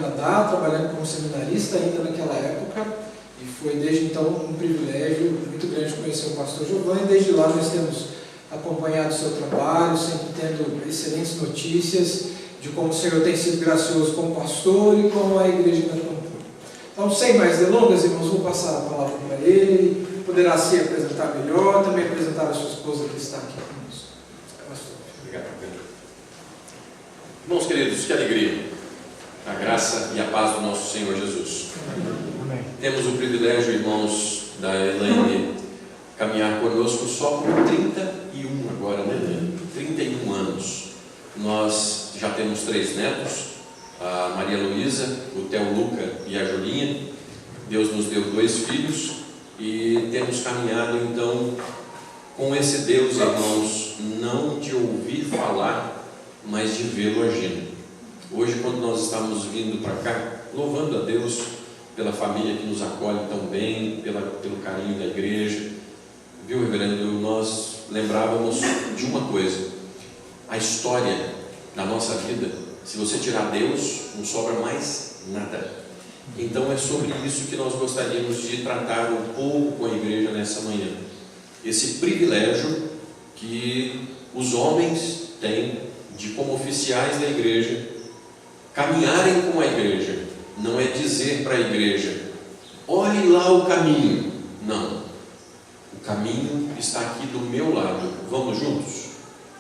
Canadá, trabalhando como seminarista ainda naquela época, e foi desde então um privilégio muito grande conhecer o pastor Giovanni. Desde lá nós temos acompanhado o seu trabalho, sempre tendo excelentes notícias de como o Senhor tem sido gracioso como pastor e como a igreja na Campo. Então, sem mais delongas, irmãos, vou passar a palavra para ele. Ele poderá se apresentar melhor, também apresentar a sua esposa que está aqui conosco. Pastor. Obrigado, Pedro. Irmãos queridos, que alegria, a graça e a paz do nosso Senhor Jesus. Amém. Temos o privilégio, irmãos, da Elaine caminhar conosco só por 31 agora, né, Elaine? 31 anos. Nós já temos 3 netos, a Maria Luísa, o Theo Luca e a Julinha. Deus nos deu 2 filhos e temos caminhado então com esse Deus, irmãos, não de ouvir falar, mas de vê-lo agindo. Hoje, quando nós estamos vindo para cá, louvando a Deus pela família que nos acolhe tão bem, pelo carinho da igreja, viu, reverendo, nós lembrávamos de uma coisa: a história da nossa vida, se você tirar Deus, não sobra mais nada. Então é sobre isso que nós gostaríamos de tratar um pouco com a igreja nessa manhã. Esse privilégio que os homens têm de, como oficiais da igreja, caminharem com a igreja. Não é dizer para a igreja: olhe lá o caminho. Não. O caminho está aqui do meu lado. Vamos juntos?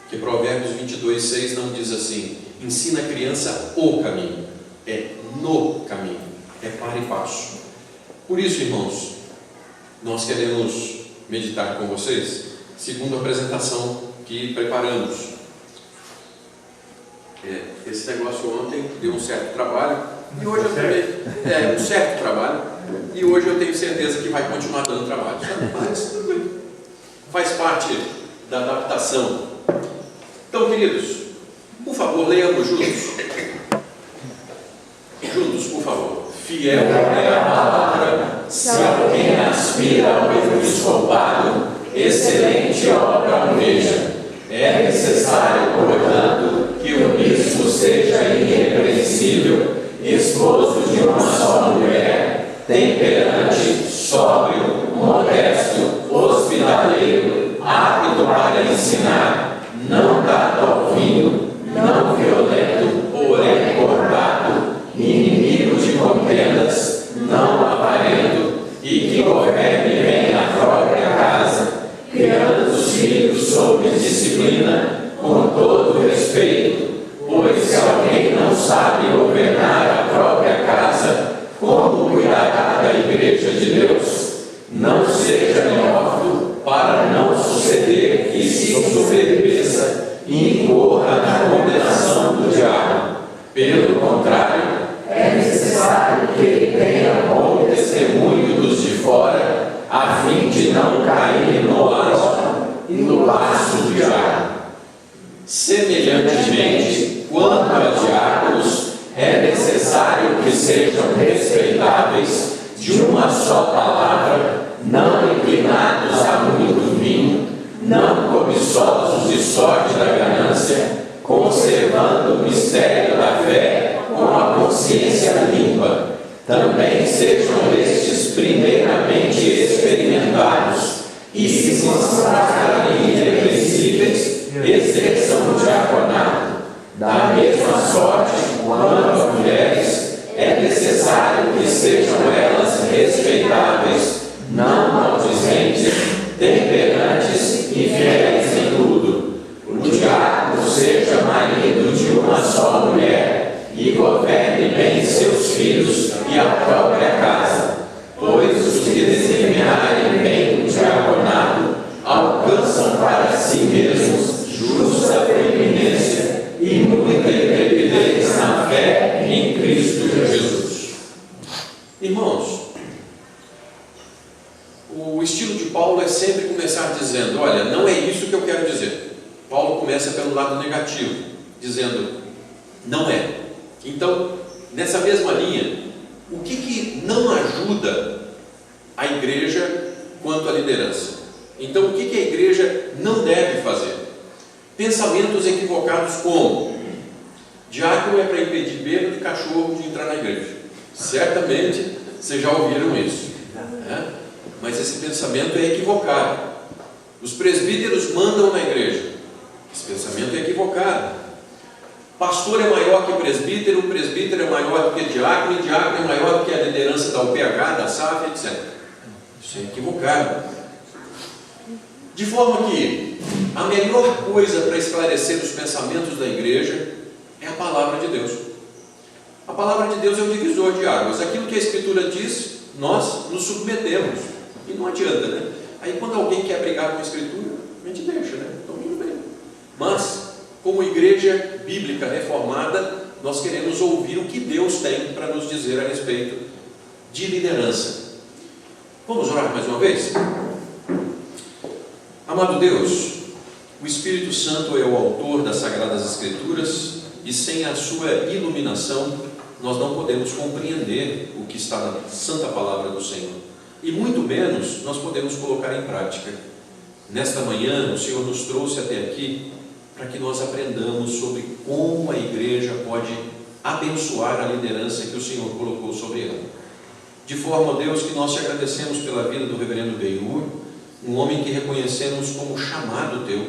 Que Provérbios 22:6 não diz assim: ensina a criança o caminho. É no caminho. É para e passo. Por isso, irmãos, nós queremos meditar com vocês, segundo a apresentação que preparamos. Esse negócio ontem deu um certo trabalho, e hoje eu também, um certo trabalho, e hoje eu tenho certeza que vai continuar dando trabalho, mas tudo bem, faz parte da adaptação. Então, queridos, por favor, leiamos juntos, por favor. Fiel é a palavra, se alguém aspira ao episcopado, excelente obra almeja. É necessário, portanto, que o bispo seja irrepreensível, esposo de uma só mulher, temperante, sóbrio, modesto, hospitaleiro, apto para ensinar, não dado ao vinho, não violento, porém cordato, inimigo de contendas, não avarento, e que governe bem a própria casa, criando os filhos sob disciplina, com todo respeito, pois se alguém não sabe governar a própria casa, como cuidará da igreja de Deus? Não seja neófito, para não suceder que se ensoberbeça e incorra na condenação do diabo. Pelo contrário, é necessário que ele tenha bom testemunho dos de fora, a fim de não cair no laço e no laço do diabo. Semelhantemente, quanto a diáconos, é necessário que sejam respeitáveis, de uma só palavra, não inclinados a muito vinho, não cobiçosos de sorte da ganância, conservando o mistério da fé com a consciência limpa. Também sejam estes primeiramente experimentados, e se mostrarem irrepreensíveis, exerçam o diaconato. Da mesma sorte, quanto às mulheres, é necessário que sejam elas respeitáveis, não maldizentes, temperantes e fiéis em tudo. O diácono seja marido de uma só mulher e governe bem seus filhos e a própria casa, pois os que desempenharem bem o diaconato alcançam para si mesmos justa preeminência e muita intrepidez na fé em Cristo Jesus. Irmãos, o estilo de Paulo é sempre começar dizendo: olha, não é isso que eu quero dizer. Paulo começa pelo lado negativo, dizendo: não é. Então, nessa mesma linha, o que não ajuda a igreja quanto à liderança? Então, o que a igreja não deve fazer? Pensamentos equivocados como Diácono é para impedir bêbado e cachorro de entrar na igreja. Certamente vocês já ouviram isso, né? Mas esse pensamento é equivocado. Os presbíteros mandam na igreja. Esse pensamento é equivocado. Pastor é maior que presbítero, presbítero é maior do que diácono, e diácono é maior do que a liderança da UPH, da SAF, etc. Isso é equivocado. De forma que a melhor coisa para esclarecer os pensamentos da igreja é a palavra de Deus. A palavra de Deus é o divisor de águas. Aquilo que a Escritura diz, nós nos submetemos. E não adianta, né? Aí quando alguém quer brigar com a Escritura, a gente deixa, né? Então tudo bem. Mas, como igreja bíblica reformada, nós queremos ouvir o que Deus tem para nos dizer a respeito de liderança. Vamos orar mais uma vez? Amado Deus, o Espírito Santo é o autor das Sagradas Escrituras, e sem a sua iluminação nós não podemos compreender o que está na santa palavra do Senhor, e muito menos nós podemos colocar em prática. Nesta manhã o Senhor nos trouxe até aqui para que nós aprendamos sobre como a igreja pode abençoar a liderança que o Senhor colocou sobre ela. De forma, Deus, que nós te agradecemos pela vida do reverendo Benhur, um homem que reconhecemos como chamado teu,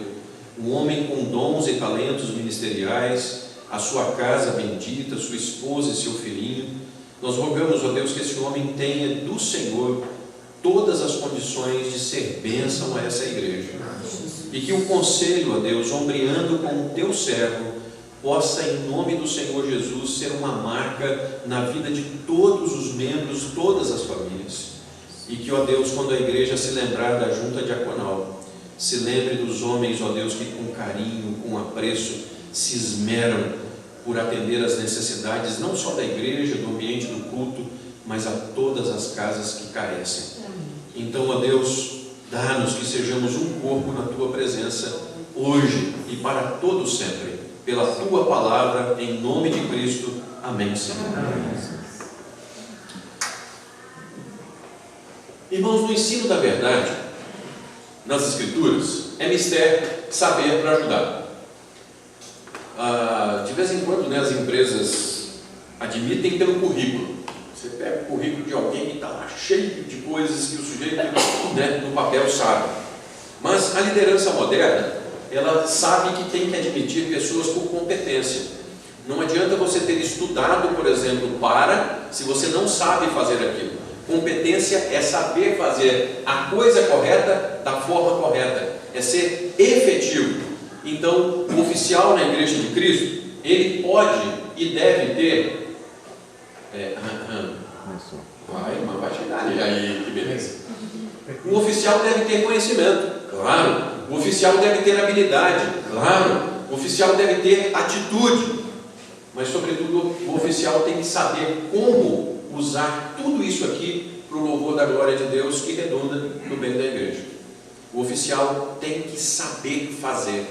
um homem com dons e talentos ministeriais, a sua casa bendita, sua esposa e seu filhinho. Nós rogamos, ó Deus, que esse homem tenha do Senhor todas as condições de ser bênção a essa igreja, e que o conselho, ó Deus, ombreando com o teu servo, possa, em nome do Senhor Jesus, ser uma marca na vida de todos os membros, todas as famílias. E que, ó Deus, quando a igreja se lembrar da junta diaconal, se lembre dos homens, ó Deus, que com carinho, com apreço, se esmeram por atender às necessidades, não só da igreja, do ambiente do culto, mas a todas as casas que carecem. Então, ó Deus, dá-nos que sejamos um corpo na tua presença, hoje e para todo sempre, pela tua palavra, em nome de Cristo. Amém, Senhor. Irmãos, no ensino da verdade, nas Escrituras, é mistério saber para ajudar. De vez em quando, né, as empresas admitem pelo currículo. Você pega o currículo de alguém que está lá cheio de coisas que o sujeito, né, no papel sabe. Mas a liderança moderna, ela sabe que tem que admitir pessoas por competência. Não adianta você ter estudado, por exemplo, se você não sabe fazer aquilo. Competência é saber fazer a coisa correta da forma correta, é ser efetivo. Então, o oficial na Igreja de Cristo, ele pode e deve ter. Vai chegar aí, que beleza. O oficial deve ter conhecimento, claro. O oficial deve ter habilidade, claro. O oficial deve ter atitude, mas, sobretudo, o oficial tem que saber como usar tudo isso aqui para o louvor da glória de Deus, que redunda no bem da igreja. O oficial tem que saber fazer,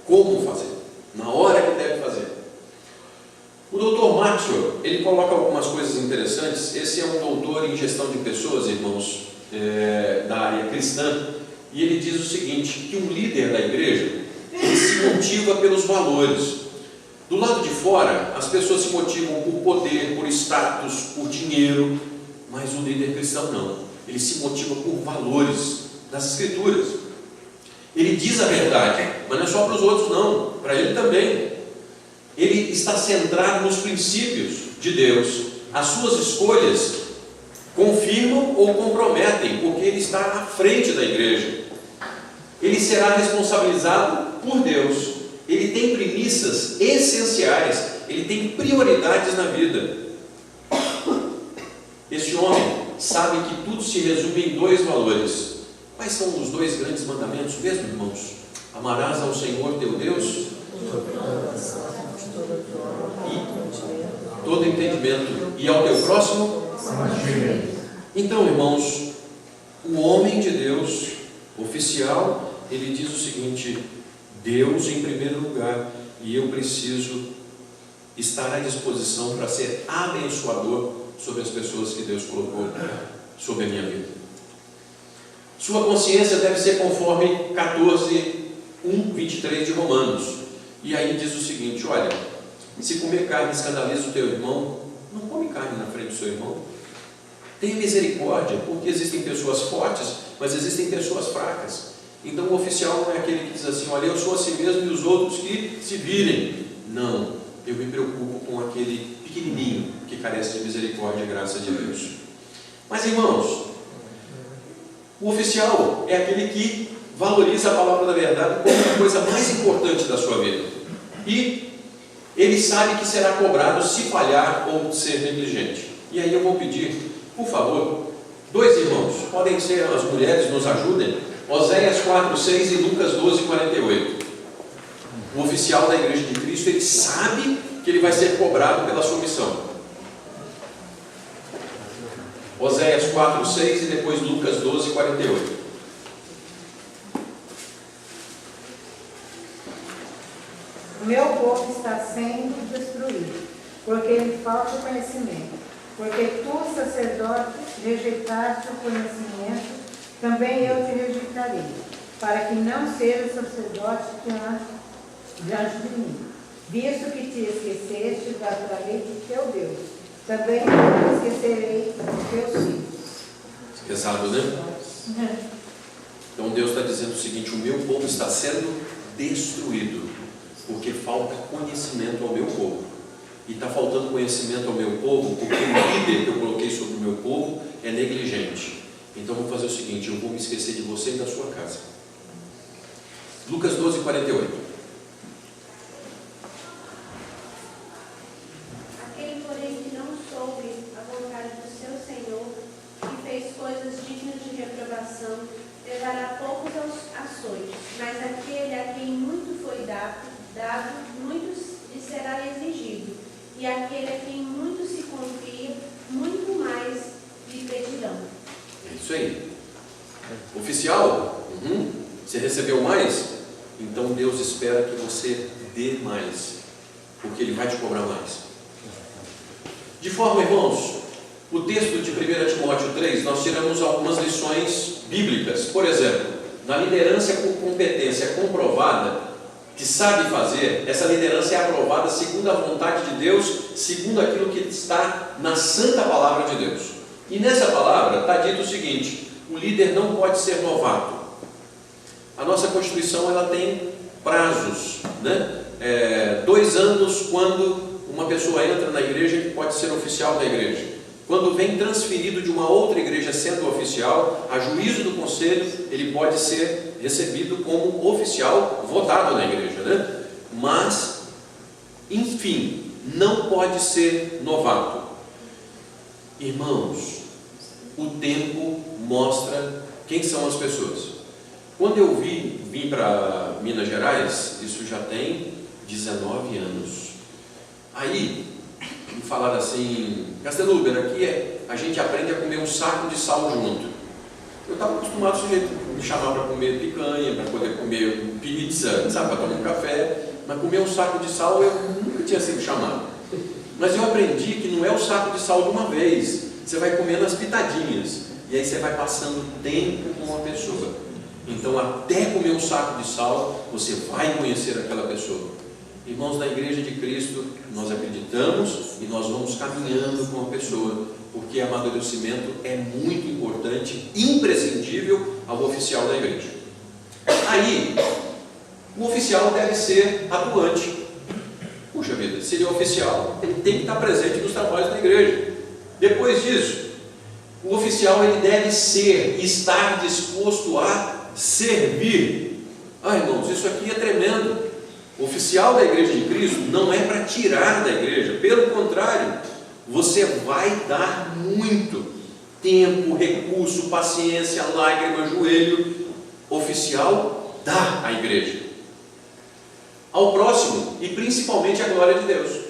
como fazer, na hora que deve fazer. O Dr. Maxwell, ele coloca algumas coisas interessantes. Esse é um doutor em gestão de pessoas, irmãos, da área cristã, e ele diz o seguinte, que um líder da igreja, ele se motiva pelos valores. Do lado de fora, as pessoas se motivam por poder, por status, por dinheiro, mas o líder cristão não. Ele se motiva por valores das Escrituras. Ele diz a verdade, mas não é só para os outros não, para ele também. Ele está centrado nos princípios de Deus. As suas escolhas confirmam ou comprometem, porque ele está à frente da igreja. Ele será responsabilizado por Deus. Ele tem premissas essenciais, ele tem prioridades na vida. Este homem sabe que tudo se resume em dois valores. Quais são os dois grandes mandamentos mesmo, irmãos? Amarás ao Senhor teu Deus e todo entendimento, e ao teu próximo. Então, irmãos, o homem de Deus, oficial, ele diz o seguinte: Deus em primeiro lugar, e eu preciso estar à disposição para ser abençoador sobre as pessoas que Deus colocou sobre a minha vida. Sua consciência deve ser conforme 14:1-23 de Romanos. E aí diz o seguinte: olha, Se comer carne escandaliza o teu irmão, não come carne na frente do seu irmão. Tenha misericórdia, porque existem pessoas fortes, mas existem pessoas fracas. Então o oficial não é aquele que diz assim: olha, eu sou assim mesmo e os outros que se virem. Não, eu me preocupo com aquele pequenininho que carece de misericórdia e graça de Deus. Mas, irmãos, o oficial é aquele que valoriza a palavra da verdade como a coisa mais importante da sua vida. E ele sabe que será cobrado se falhar ou ser negligente. E aí eu vou pedir, por favor, 2 irmãos, podem ser as mulheres, nos ajudem. Oséias 4:6 e Lucas 12:48. O oficial da Igreja de Cristo, ele sabe que ele vai ser cobrado pela sua missão. Oséias 4:6 e depois Lucas 12:48. O meu povo está sendo destruído, porque lhe falta conhecimento. Porque tu, sacerdote, rejeitaste o conhecimento, também eu te rejeitarei, para que não seja sacerdote diante de mim. Visto que te esqueceste da lei de teu Deus, também eu te esquecerei dos teus filhos. Pesado, né? Então Deus está dizendo o seguinte: o meu povo está sendo destruído, porque falta conhecimento ao meu povo. E está faltando conhecimento ao meu povo, porque o líder que eu coloquei sobre o meu povo é negligente. Então vou fazer o seguinte: eu vou me esquecer de você e da sua casa. Lucas 12:48. Aquele, porém, que não soube a vontade do seu Senhor, que fez coisas dignas de reprovação, levará poucos açoites, mas aquele a quem muito foi dado, muito lhe será exigido, e aquele a quem muito se confia, muito mais lhe pedirão. É isso aí. Oficial, você recebeu mais? Então Deus espera que você dê mais, porque Ele vai te cobrar mais. De forma, irmãos, o texto de 1 Timóteo 3, nós tiramos algumas lições bíblicas. Por exemplo, na liderança com competência comprovada, que sabe fazer, essa liderança é aprovada segundo a vontade de Deus, segundo aquilo que está na santa palavra de Deus. E nessa palavra está dito o seguinte: o líder não pode ser novato. A nossa Constituição, ela tem prazos, né? 2 anos quando uma pessoa entra na igreja, que pode ser oficial da igreja. Quando vem transferido de uma outra igreja sendo oficial, a juízo do conselho, ele pode ser recebido como oficial votado na igreja, né? Mas, enfim, não pode ser novato. Irmãos, o tempo mostra quem são as pessoas. Quando eu vim para Minas Gerais, isso já tem 19 anos. Aí, me falaram assim: Casteluber, aqui a gente aprende a comer um saco de sal junto. Eu estava acostumado, o sujeito me chamar para comer picanha, para poder comer pizza, sabe, para tomar um café, mas comer um saco de sal eu nunca tinha sido chamado. Mas eu aprendi que não é o saco de sal de uma vez, você vai comendo as pitadinhas, e aí você vai passando tempo com uma pessoa. Então, até comer um saco de sal, você vai conhecer aquela pessoa. Irmãos, da Igreja de Cristo, nós acreditamos e nós vamos caminhando com a pessoa, porque amadurecimento é muito importante, imprescindível ao oficial da igreja. Aí, o oficial deve ser atuante. Puxa vida, se ele é oficial, ele tem que estar presente nos trabalhos da igreja. Depois disso, o oficial ele deve estar disposto a servir. Irmãos, isso aqui é tremendo. O oficial da Igreja de Cristo não é para tirar da igreja, pelo contrário, você vai dar muito tempo, recurso, paciência, lágrima, joelho. Oficial dá à igreja, ao próximo e principalmente à glória de Deus.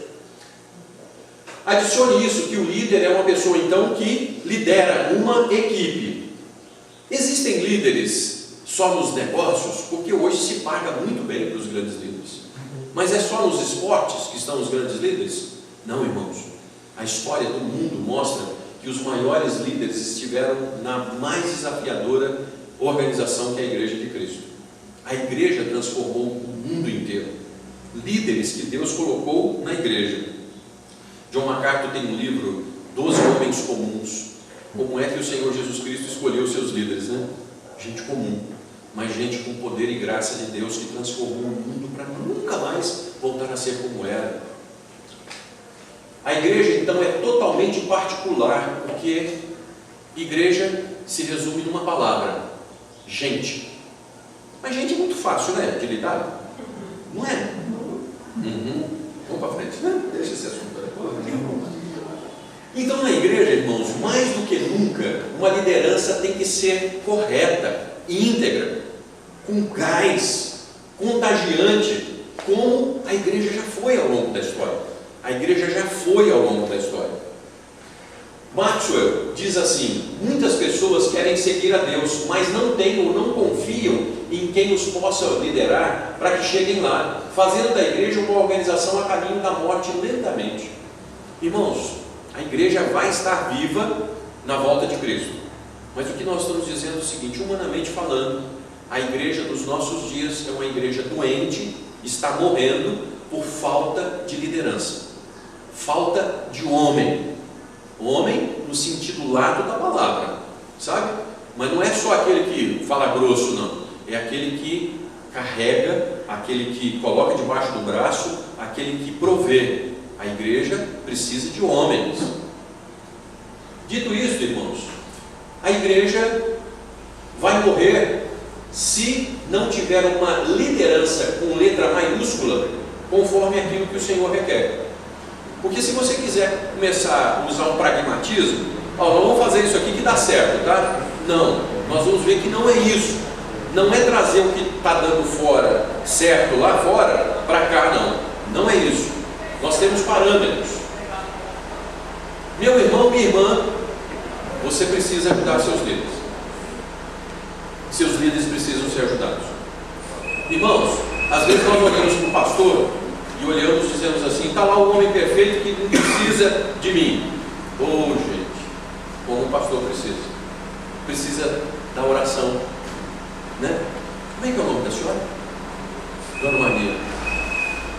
Adicione isso, que o líder é uma pessoa então que lidera uma equipe. Existem líderes só nos negócios, porque hoje se paga muito bem para os grandes líderes. Mas é só nos esportes que estão os grandes líderes? Não, irmãos. A história do mundo mostra que os maiores líderes estiveram na mais desafiadora organização que é a Igreja de Cristo. A igreja transformou o mundo inteiro. líderes que Deus colocou na igreja. John MacArthur tem um livro, 12 Homens Comuns. Como é que o Senhor Jesus Cristo escolheu seus líderes, né? Gente comum, mas gente com poder e graça de Deus que transformou o mundo para nunca mais voltar a ser como era. A igreja então é totalmente particular, porque igreja se resume numa palavra: gente. Mas gente é muito fácil, né, de lidar? Não é? Vamos para frente, né? Deixa esse assunto aí. Então, na igreja, irmãos, mais do que nunca, uma liderança tem que ser correta, íntegra, com gás, contagiante, como a igreja já foi ao longo da história. A igreja já foi ao longo da história. Maxwell diz assim: muitas pessoas querem seguir a Deus, mas não têm ou não confiam em quem os possa liderar para que cheguem lá, fazendo da igreja uma organização a caminho da morte lentamente. Irmãos, a igreja vai estar viva na volta de Cristo, mas o que nós estamos dizendo é o seguinte: humanamente falando, a igreja dos nossos dias é uma igreja doente, está morrendo por falta de liderança, falta de homem no sentido lato da palavra, sabe? Mas não é só aquele que fala grosso, não. É aquele que carrega, aquele que coloca debaixo do braço, aquele que provê. A igreja precisa de homens. Dito isso, irmãos, a igreja vai morrer se não tiver uma liderança com letra maiúscula, conforme aquilo que o Senhor requer. Porque se você quiser começar a usar um pragmatismo, nós vamos fazer isso aqui que dá certo, tá? Não, nós vamos ver que não é isso. Não é trazer o que está dando fora, certo lá fora, para cá, não. Não é isso. Nós temos parâmetros. Meu irmão, minha irmã, você precisa ajudar seus líderes. Seus líderes precisam ser ajudados. Irmãos, às vezes nós olhamos para o pastor e olhamos e dizemos assim: está lá o homem perfeito que não precisa de mim. Gente, como o pastor precisa da oração, né? Como é que é o nome da senhora? Dona Maria.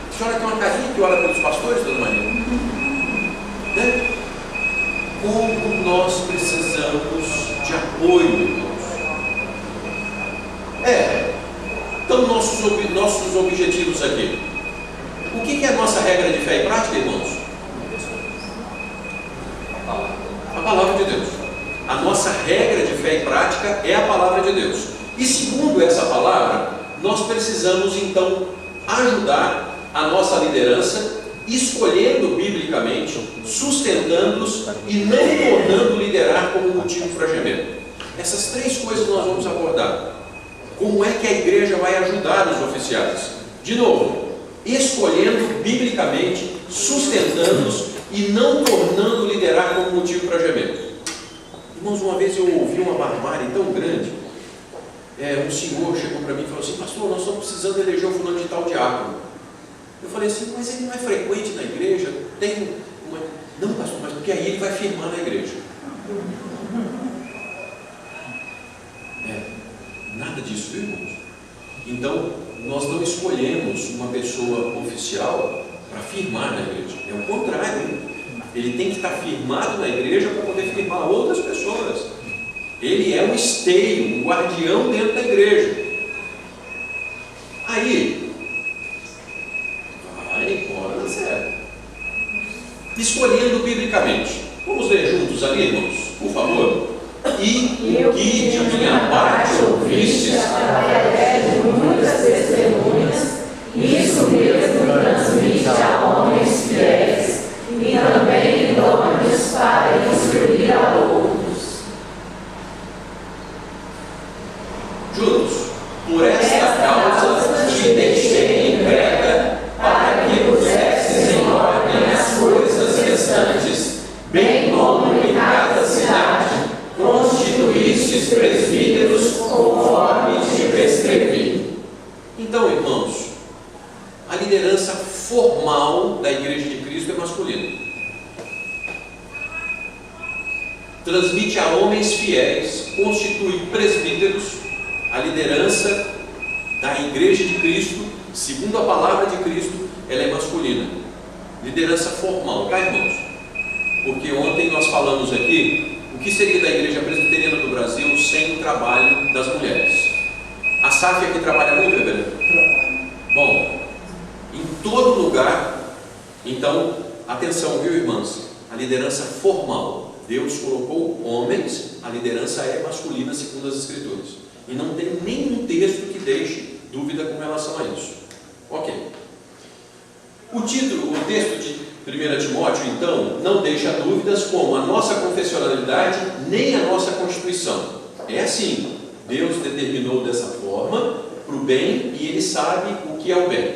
A senhora tem uma carinha que ora pelos pastores, Dona Maria? Né? Como nós precisamos de apoio, irmãos. Então nossos objetivos aqui. O que é a nossa regra de fé e prática, irmãos? A palavra de Deus. A nossa regra de fé e prática é a palavra de Deus. E segundo essa palavra, nós precisamos então ajudar a nossa liderança, escolhendo biblicamente, sustentando-os e não tornando liderar como motivo para gemer. Essas três coisas nós vamos abordar. Como é que a igreja vai ajudar os oficiais? De novo, escolhendo biblicamente, sustentando-os e não tornando liderar como motivo para gemer. Irmãos, uma vez eu ouvi uma barbárie tão grande. Um senhor chegou para mim e falou assim: pastor, nós estamos precisando eleger o fulano de tal diácono. Eu falei assim: mas ele não é frequente na igreja? Não, pastor, mas porque aí ele vai firmar na igreja. Nada disso, viu, irmãos? Então, nós não escolhemos uma pessoa oficial para firmar na igreja. É o contrário, hein? Ele tem que estar firmado na igreja para poder firmar outras pessoas. Ele é um esteio, um guardião dentro da igreja. Aí, vai embora, certo. Escolhendo biblicamente. Vamos ler juntos ali, irmãos, por favor. E o que de minha parte ouvistes através de muitas testemunhas, isso mesmo transmite a homens fiéis e também idôneos para instruir a outros. Juntos, por esta causa te deixei em Creta, para que pusesses em ordem as coisas restantes, bem como em cada cidade constituístes presbíteros conforme te prescrevi. Então, irmãos, a liderança formal da Igreja de Cristo é masculina. Transmite a homens fiéis, constitui presbíteros. A liderança da Igreja de Cristo, segundo a palavra de Cristo, ela é masculina. Liderança formal, tá, irmãos? Porque ontem nós falamos aqui o que seria da Igreja Presbiteriana do Brasil sem o trabalho das mulheres. A SAF aqui trabalha muito, reverendo? Trabalho. Bom, em todo lugar, então, atenção, viu, irmãs? A liderança formal, Deus colocou homens, a liderança é masculina segundo as Escrituras. E não tem nenhum texto que deixe dúvida com relação a isso. Ok. O título, o texto de 1 Timóteo, então, não deixa dúvidas como a nossa confessionalidade nem a nossa Constituição. É assim, Deus determinou dessa forma, para o bem, e Ele sabe o que é o bem.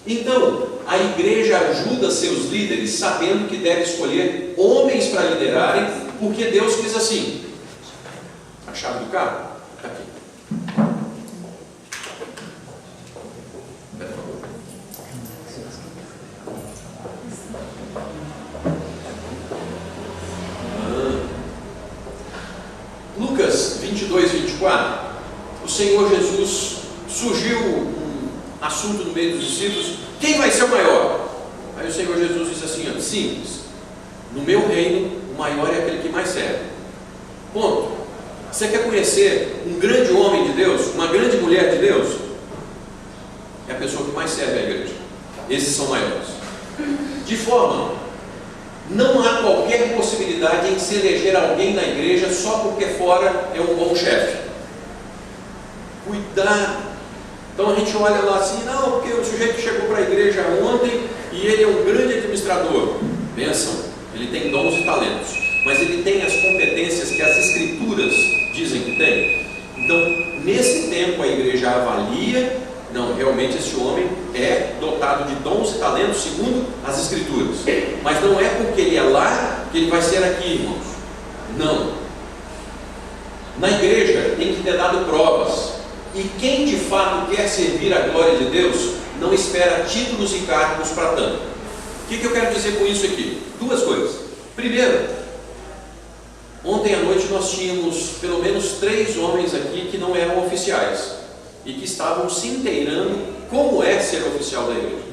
Então, a igreja ajuda seus líderes sabendo que deve escolher homens para liderarem, porque Deus quis assim. A chave do carro? Está aqui. Lucas 22, 24, o Senhor Jesus, surgiu um assunto no meio dos discípulos: quem vai ser o maior? Aí o Senhor Jesus disse assim, ó, simples, no meu reino o maior é aquele que mais serve. Ponto. Você quer conhecer um grande homem de Deus, uma grande mulher de Deus? É a pessoa que mais serve à igreja. Esses são maiores. De forma, não há qualquer possibilidade em se eleger alguém na igreja só porque fora é um bom chefe. Cuidado. Então a gente olha lá assim, não, porque o sujeito chegou para a igreja ontem e ele é um grande administrador. Bênção, ele tem dons e talentos, mas ele tem as competências que as Escrituras dizem que tem. Então, nesse tempo a igreja avalia, não, realmente esse homem é dotado de dons e talentos segundo as Escrituras. Mas não é porque ele é lá que ele vai ser aqui, irmãos. Não. Na igreja tem que ter dado provas. E quem de fato quer servir a glória de Deus, não espera títulos e cargos para tanto. O que eu quero dizer com isso aqui? Duas coisas. Primeiro, ontem à noite nós tínhamos pelo menos 3 homens aqui que não eram oficiais e que estavam se inteirando como é ser oficial da igreja.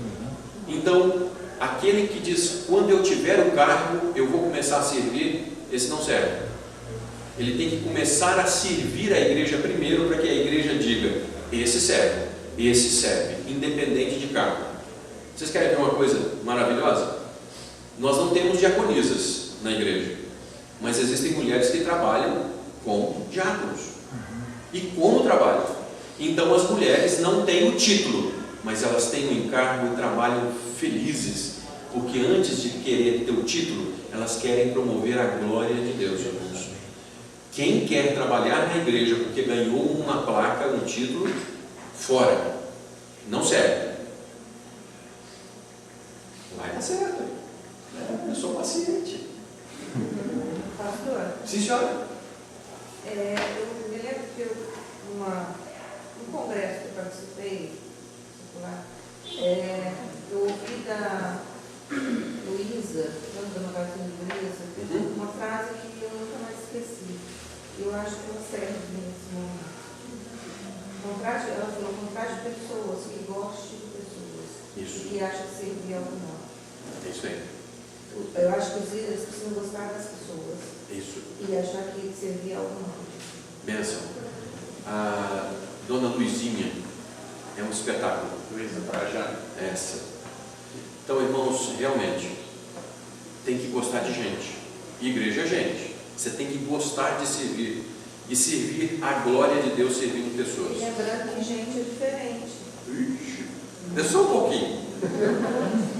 Então, aquele que diz, quando eu tiver o cargo, eu vou começar a servir, esse não serve. Ele tem que começar a servir a igreja primeiro, para que a igreja diga, esse serve, independente de cargo. Vocês querem ver uma coisa maravilhosa? Nós não temos diaconisas na igreja, mas existem mulheres que trabalham como diáconos. E como trabalham? Então as mulheres não têm o título, mas elas têm o encargo e trabalham felizes, porque antes de querer ter o título, elas querem promover a glória de Deus, irmãos. Quem quer trabalhar na igreja porque ganhou uma placa, um título, fora, não serve. Vai dar certo. Eu sou paciente. Pastor, Sim, senhora. eu me lembro que num congresso que eu participei, eu ouvi da Luísa, da Magazine Luiza, uma frase que eu nunca mais esqueci. Eu acho que ela serve nesse momento. Ela falou, contrate pessoas que gostem de pessoas. Isso. E que acham que servir ao não. É isso aí. Eu acho que os líderes precisam gostar das pessoas. Isso. E achar que servir ao não. Bênção. A dona Luizinha é um espetáculo. Luísa Parajá. Essa. Então, irmãos, realmente tem que gostar de gente. Igreja é gente. Você tem que gostar de servir. E servir a glória de Deus servindo pessoas. E lembrando que gente é diferente. Ixi, é só um pouquinho.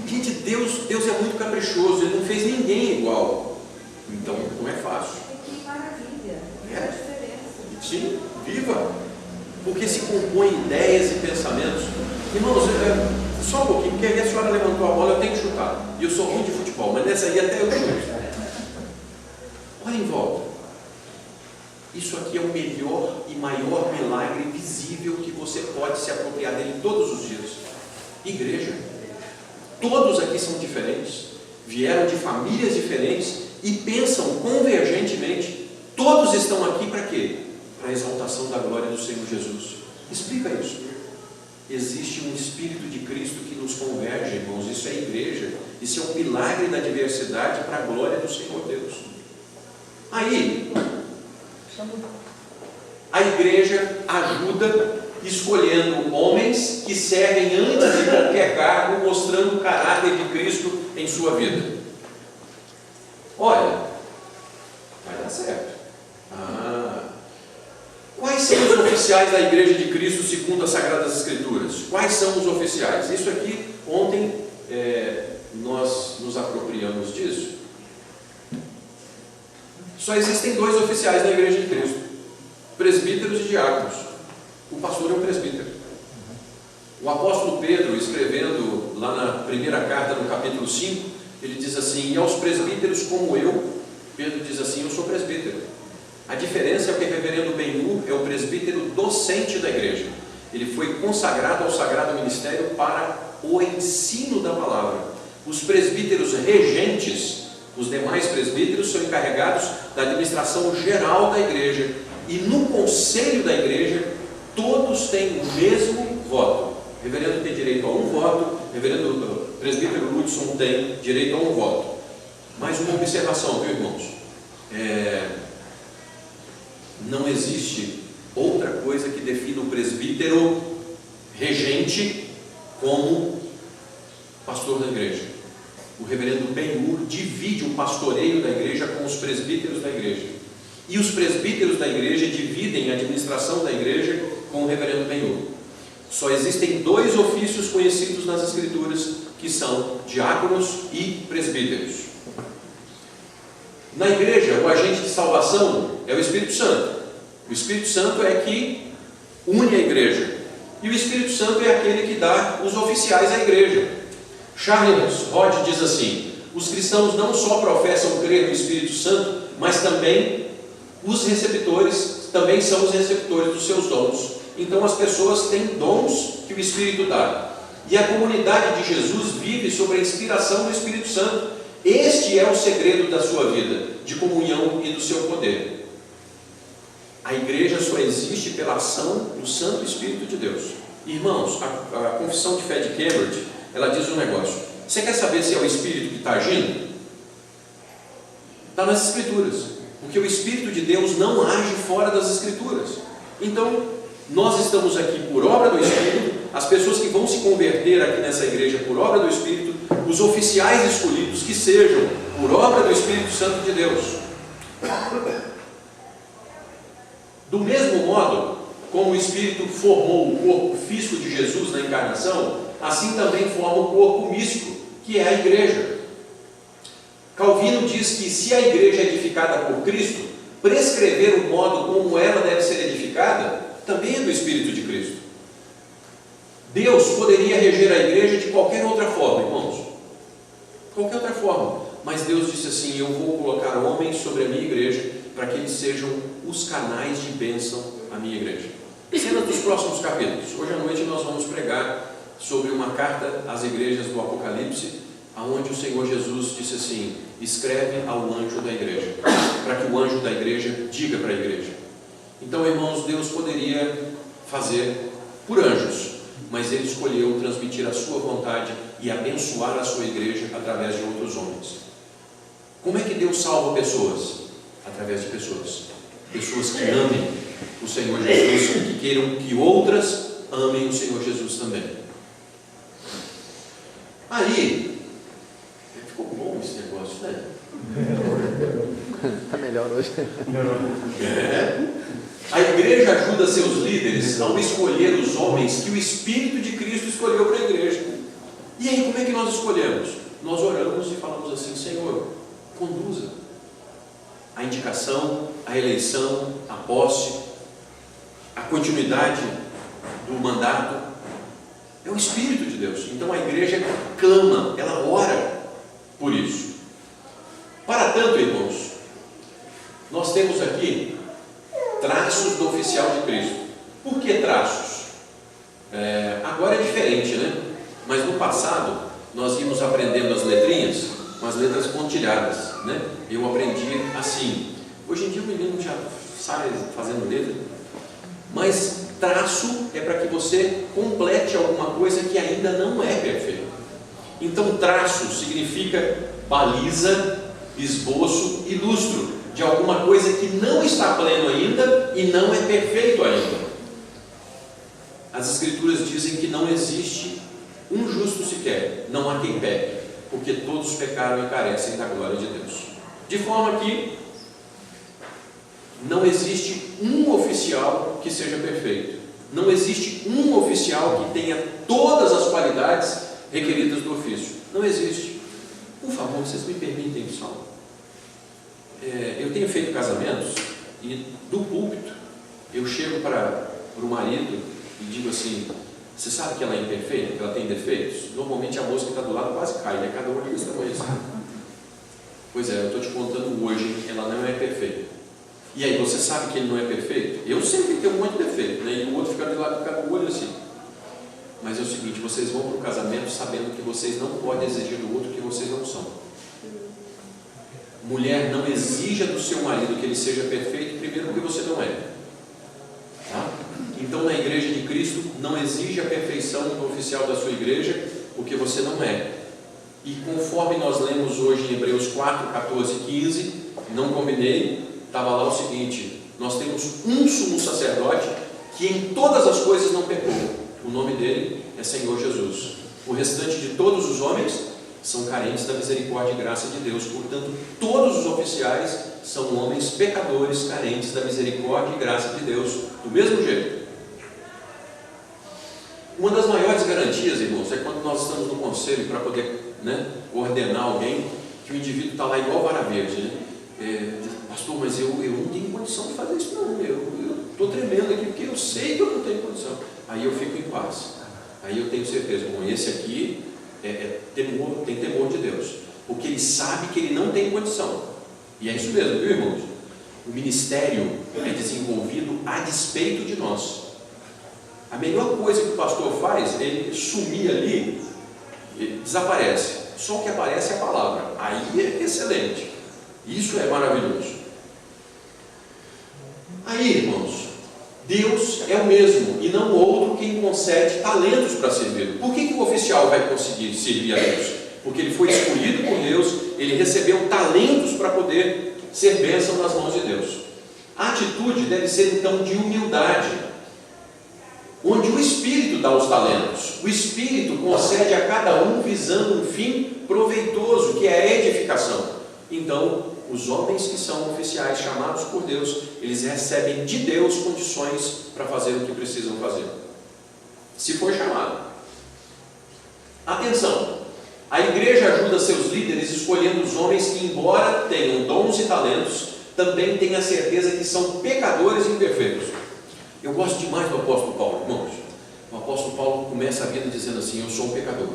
Gente, Deus é muito caprichoso. Ele não fez ninguém igual. Então, não é fácil. Que maravilha. É a diferença. Sim, viva. Porque se compõe ideias e pensamentos. Irmãos, só um pouquinho, porque aí a senhora levantou a bola, eu tenho que chutar. E eu sou ruim de futebol, mas nessa aí até eu chuto. Olha em volta. Isso aqui é o melhor e maior milagre visível que você pode se apropriar dele todos os dias. Igreja. Todos aqui são diferentes, vieram de famílias diferentes e pensam convergentemente. Todos estão aqui para quê? Para a exaltação da glória do Senhor Jesus. Explica isso. existe um Espírito de Cristo que nos converge, irmãos. Isso é igreja. Isso é um milagre da diversidade para a glória do Senhor Deus. Aí, a igreja ajuda escolhendo homens que servem antes de qualquer cargo, mostrando o caráter de Cristo em sua vida. Olha, vai dar certo. Quais são os oficiais da Igreja de Cristo segundo as Sagradas Escrituras? Quais são os oficiais? Isso aqui, ontem, nós nos apropriamos disso. Só existem 2 oficiais da Igreja de Cristo: presbíteros e diáconos. O pastor é um presbítero. O apóstolo Pedro, escrevendo lá na primeira carta, no capítulo 5, ele diz assim: e aos presbíteros como eu, Pedro diz assim: eu sou presbítero. A diferença é que o reverendo Ben-Hur é o presbítero docente da igreja. Ele foi consagrado ao sagrado ministério para o ensino da palavra. Os presbíteros regentes, os demais presbíteros, são encarregados da administração geral da igreja. E no conselho da igreja, todos têm o mesmo voto. O reverendo tem direito a um voto, o reverendo presbítero Hudson tem direito a um voto. Mais uma observação, viu, irmãos? Não existe outra coisa que defina o presbítero regente como pastor da igreja. O reverendo Ben-Hur divide o pastoreio da igreja com os presbíteros da igreja. E os presbíteros da igreja dividem a administração da igreja com o reverendo Ben-Hur. Só existem 2 ofícios conhecidos nas Escrituras, que são diáconos e presbíteros. Na igreja, o agente de salvação é o Espírito Santo. O Espírito Santo é que une a igreja. E o Espírito Santo é aquele que dá os oficiais à igreja. Charles Rod diz assim: os cristãos não só professam crer no Espírito Santo, mas também os receptores, também são os receptores dos seus dons. Então as pessoas têm dons que o Espírito dá. E a comunidade de Jesus vive sob a inspiração do Espírito Santo. Este é o segredo da sua vida, de comunhão e do seu poder. A igreja só existe pela ação do Santo Espírito de Deus. Irmãos, a Confissão de Fé de Cambridge, ela diz um negócio: você quer saber se é o Espírito que está agindo? Está nas Escrituras, porque o Espírito de Deus não age fora das Escrituras. Então, nós estamos aqui por obra do Espírito. As pessoas que vão se converter aqui nessa igreja por obra do Espírito, os oficiais escolhidos que sejam por obra do Espírito Santo de Deus. Do mesmo modo como o Espírito formou o corpo físico de Jesus na encarnação, assim também forma o corpo místico, que é a igreja. Calvino diz que se a igreja é edificada por Cristo, prescrever o modo como ela deve ser edificada também é do Espírito de Cristo. Deus poderia reger a igreja de qualquer outra forma, irmãos. Qualquer outra forma. Mas Deus disse assim: eu vou colocar homens sobre a minha igreja para que eles sejam os canais de bênção à minha igreja. Cenas dos próximos capítulos. Hoje à noite nós vamos pregar sobre uma carta às igrejas do Apocalipse, aonde o Senhor Jesus disse assim: escreve ao anjo da igreja, para que o anjo da igreja diga para a igreja. Então, irmãos, Deus poderia fazer por anjos, mas Ele escolheu transmitir a sua vontade e abençoar a sua igreja através de outros homens. Como é que Deus salva pessoas? Através de pessoas. Pessoas que amem o Senhor Jesus, que queiram que outras amem o Senhor Jesus também. Aí, ficou bom esse negócio, né? Está melhor hoje. A igreja ajuda seus líderes ao escolher os homens que o Espírito de Cristo escolheu para a igreja. E aí, como é que nós escolhemos? Nós oramos e falamos assim: Senhor, conduza a indicação, a eleição, a posse, a continuidade do mandato. É o Espírito de Deus. Então a igreja clama, ela ora por isso. Para tanto, irmãos, nós temos aqui traços do oficial de Cristo. Por que traços? Agora é diferente, né? Mas no passado nós íamos aprendendo as letrinhas com as letras pontilhadas, né? Eu aprendi assim. Hoje em dia o menino já sai fazendo letra. Mas Traço é para que você complete alguma coisa que ainda não é perfeita. Então, traço significa baliza, esboço e lustro de alguma coisa que não está pleno ainda e não é perfeito ainda. As Escrituras dizem que não existe um justo sequer, não há quem peque, porque todos pecaram e carecem da glória de Deus. De forma que não existe um oficial que seja perfeito. Não existe um oficial que tenha todas as qualidades requeridas do ofício. Não existe. Por favor, vocês me permitem só. Eu tenho feito casamentos e do púlpito eu chego para o marido e digo assim: você sabe que ela é imperfeita, que ela tem defeitos? Normalmente a moça que está do lado quase cai, né? Cada um desse tamanho assim. Pois é, eu estou te contando hoje, ela não é perfeita. E aí, você sabe que ele não é perfeito? Eu sei que ele tem um monte de defeito, né? E o outro fica do lado de cada olho assim. Mas é o seguinte, vocês vão para o casamento sabendo que vocês não podem exigir do outro que vocês não são. Mulher, não exija do seu marido que ele seja perfeito, primeiro porque você não é. Tá? Então, na igreja de Cristo, não exija a perfeição do oficial da sua igreja, porque você não é. E conforme nós lemos hoje em Hebreus 4, 14 e 15, não combinei, estava lá o seguinte: nós temos um sumo sacerdote que em todas as coisas não pecou. O nome dele é Senhor Jesus. O restante de todos os homens são carentes da misericórdia e graça de Deus. Portanto, todos os oficiais são homens pecadores, carentes da misericórdia e graça de Deus, do mesmo jeito. Uma das maiores garantias, irmãos, é quando nós estamos no conselho para poder, né, ordenar alguém, que o indivíduo está lá igual vara verde, né? Pastor, mas eu não tenho condição de fazer isso não, eu estou tremendo aqui porque eu sei que eu não tenho condição. Aí eu fico em paz, aí eu tenho certeza, bom, esse aqui tem temor de Deus, porque ele sabe que ele não tem condição. E é isso mesmo, viu, irmãos? O ministério é desenvolvido a despeito de nós. A melhor coisa que o pastor faz é ele sumir ali, ele desaparece, só o que aparece é a palavra. Aí é excelente, isso é maravilhoso. Aí, irmãos, Deus é o mesmo e não outro quem concede talentos para servir. Por que o oficial vai conseguir servir a Deus? Porque ele foi escolhido por Deus, ele recebeu talentos para poder ser bênção nas mãos de Deus. A atitude deve ser então de humildade, onde o Espírito dá os talentos. O Espírito concede a cada um visando um fim proveitoso, que é a edificação. Então, os homens que são oficiais chamados por Deus, eles recebem de Deus condições para fazer o que precisam fazer, se for chamado. Atenção, a igreja ajuda seus líderes escolhendo os homens que, embora tenham dons e talentos, também têm a certeza que são pecadores imperfeitos. Eu gosto demais do apóstolo Paulo, irmãos. O apóstolo Paulo começa a vida dizendo assim: eu sou um pecador.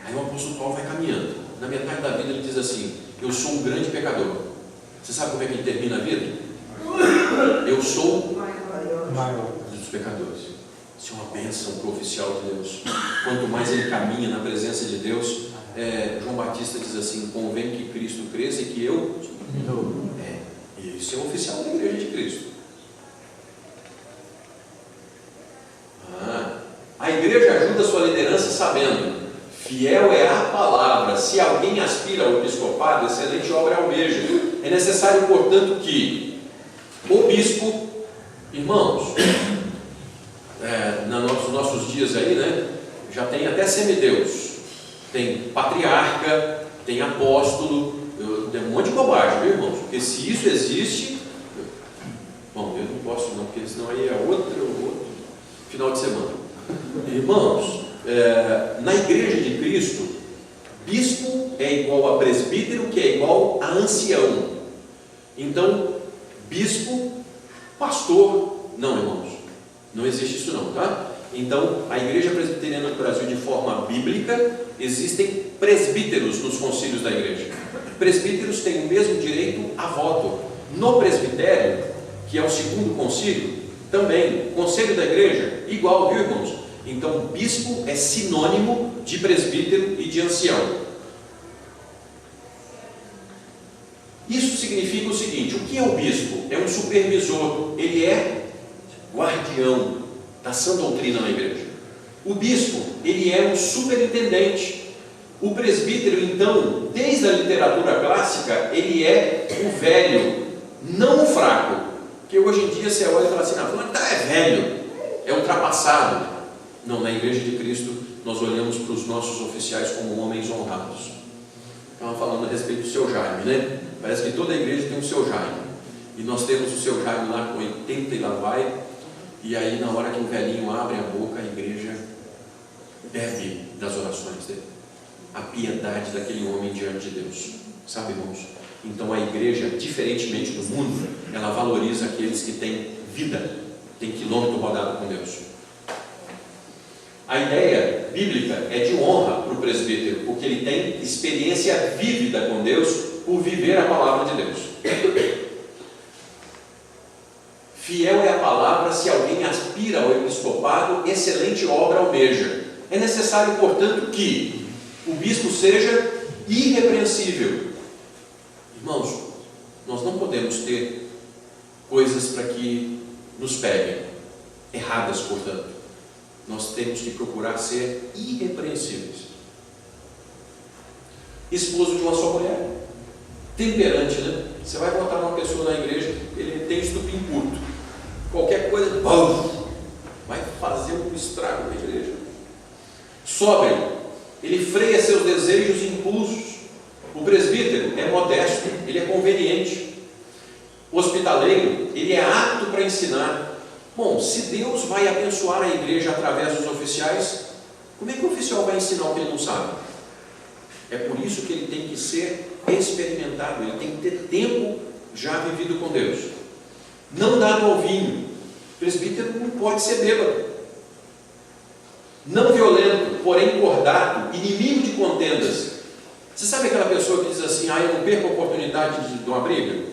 Aí o apóstolo Paulo vai caminhando. Na metade da vida ele diz assim: eu sou um grande pecador. Você sabe como é que ele termina a vida? Eu sou o maior dos pecadores. Isso é uma bênção para o oficial de Deus. Quanto mais ele caminha na presença de Deus, João Batista diz assim: convém que Cristo cresça e que eu isso é um oficial da igreja de Cristo. A igreja ajuda a sua liderança sabendo: fiel é a palavra. Se alguém aspira ao episcopado, excelente obra almeja. É necessário, portanto, que o bispo, irmãos, nos nossos dias aí, né, já tem até semideus, tem patriarca, tem apóstolo, tem um monte de bobagem, viu, irmãos? Porque se isso existe, bom, eu não posso não, porque senão aí é outro final de semana. Irmãos, na igreja de Cristo, bispo é igual a presbítero, que é igual a ancião. Então, bispo, pastor, não, irmãos, não existe isso não, tá? Então, a igreja presbiteriana do Brasil, de forma bíblica, existem presbíteros nos concílios da igreja. Presbíteros têm o mesmo direito a voto. No presbitério, que é o segundo concílio, também, conselho da igreja, igual, viu, irmãos? Então, bispo é sinônimo de presbítero e de ancião. Isso significa o seguinte: o que é o bispo? É um supervisor, ele é guardião, da sã doutrina na igreja. O bispo, ele é um superintendente. O presbítero, então, desde a literatura clássica, ele é o velho, não o fraco. Porque hoje em dia você olha e fala assim, não, fulano é velho, é ultrapassado. Não, na igreja de Cristo, nós olhamos para os nossos oficiais como homens honrados. Estava falando a respeito do seu Jaime, né? Parece que toda a igreja tem o seu Jaime. E nós temos o seu Jaime lá com 80 e lá vai. E aí, na hora que o velhinho abre a boca, a igreja bebe das orações dele. A piedade daquele homem diante de Deus. Sabe, irmãos? Então a igreja, diferentemente do mundo, ela valoriza aqueles que têm vida, têm quilômetro rodado com Deus. A ideia bíblica é de honra para o presbítero, porque ele tem experiência vívida com Deus por viver a palavra de Deus. Fiel é a palavra se alguém aspira ao episcopado, excelente obra almeja. É necessário, portanto, que o bispo seja irrepreensível. Irmãos, nós não podemos ter coisas para que nos peguem, erradas, portanto. Nós temos que procurar ser irrepreensíveis. Esposo de uma só mulher, temperante, né? Você vai botar uma pessoa na igreja, ele tem estupim curto, qualquer coisa, vai fazer um estrago na igreja. Sóbrio, ele freia seus desejos e impulsos. O presbítero é modesto, ele é conveniente. O hospitaleiro, ele é apto para ensinar. Bom, se Deus vai abençoar a igreja através dos oficiais, como é que o oficial vai ensinar o que ele não sabe? É por isso que ele tem que ser experimentado, ele tem que ter tempo já vivido com Deus. Não dado ao vinho. O presbítero não pode ser bêbado. Não violento, porém cordato, inimigo de contendas. Você sabe aquela pessoa que diz assim, eu não perco a oportunidade de uma briga?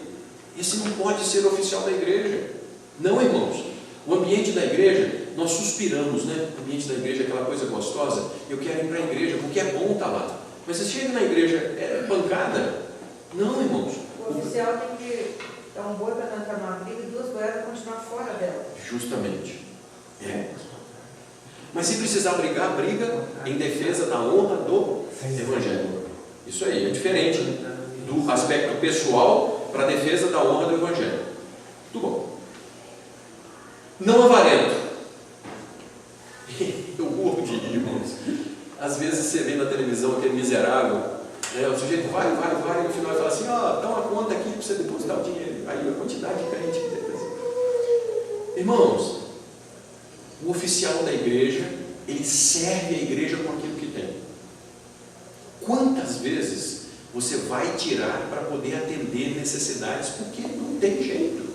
Esse não pode ser oficial da igreja. Não, irmãos. O ambiente da igreja, nós suspiramos, né? O ambiente da igreja é aquela coisa gostosa. Eu quero ir para a igreja, porque é bom estar lá. Mas você chega na igreja, é pancada? Não, irmãos. O oficial tem que dar um boi para não entrar numa briga e 2 goiadas para continuar fora dela. Justamente. Mas se precisar brigar, briga em defesa da honra do Evangelho. Isso aí, é diferente do aspecto pessoal para a defesa da honra do Evangelho. Muito bom. Não avarento. Eu morro de rir, irmãos. Às vezes você vê na televisão aquele miserável, né? O sujeito vai, e no final ele fala assim, dá uma conta aqui para você depositar o dinheiro. Aí a quantidade de crente que deposita. Irmãos, o oficial da igreja, ele serve a igreja com aquilo que tem. Quantas vezes você vai tirar para poder atender necessidades, porque não tem jeito.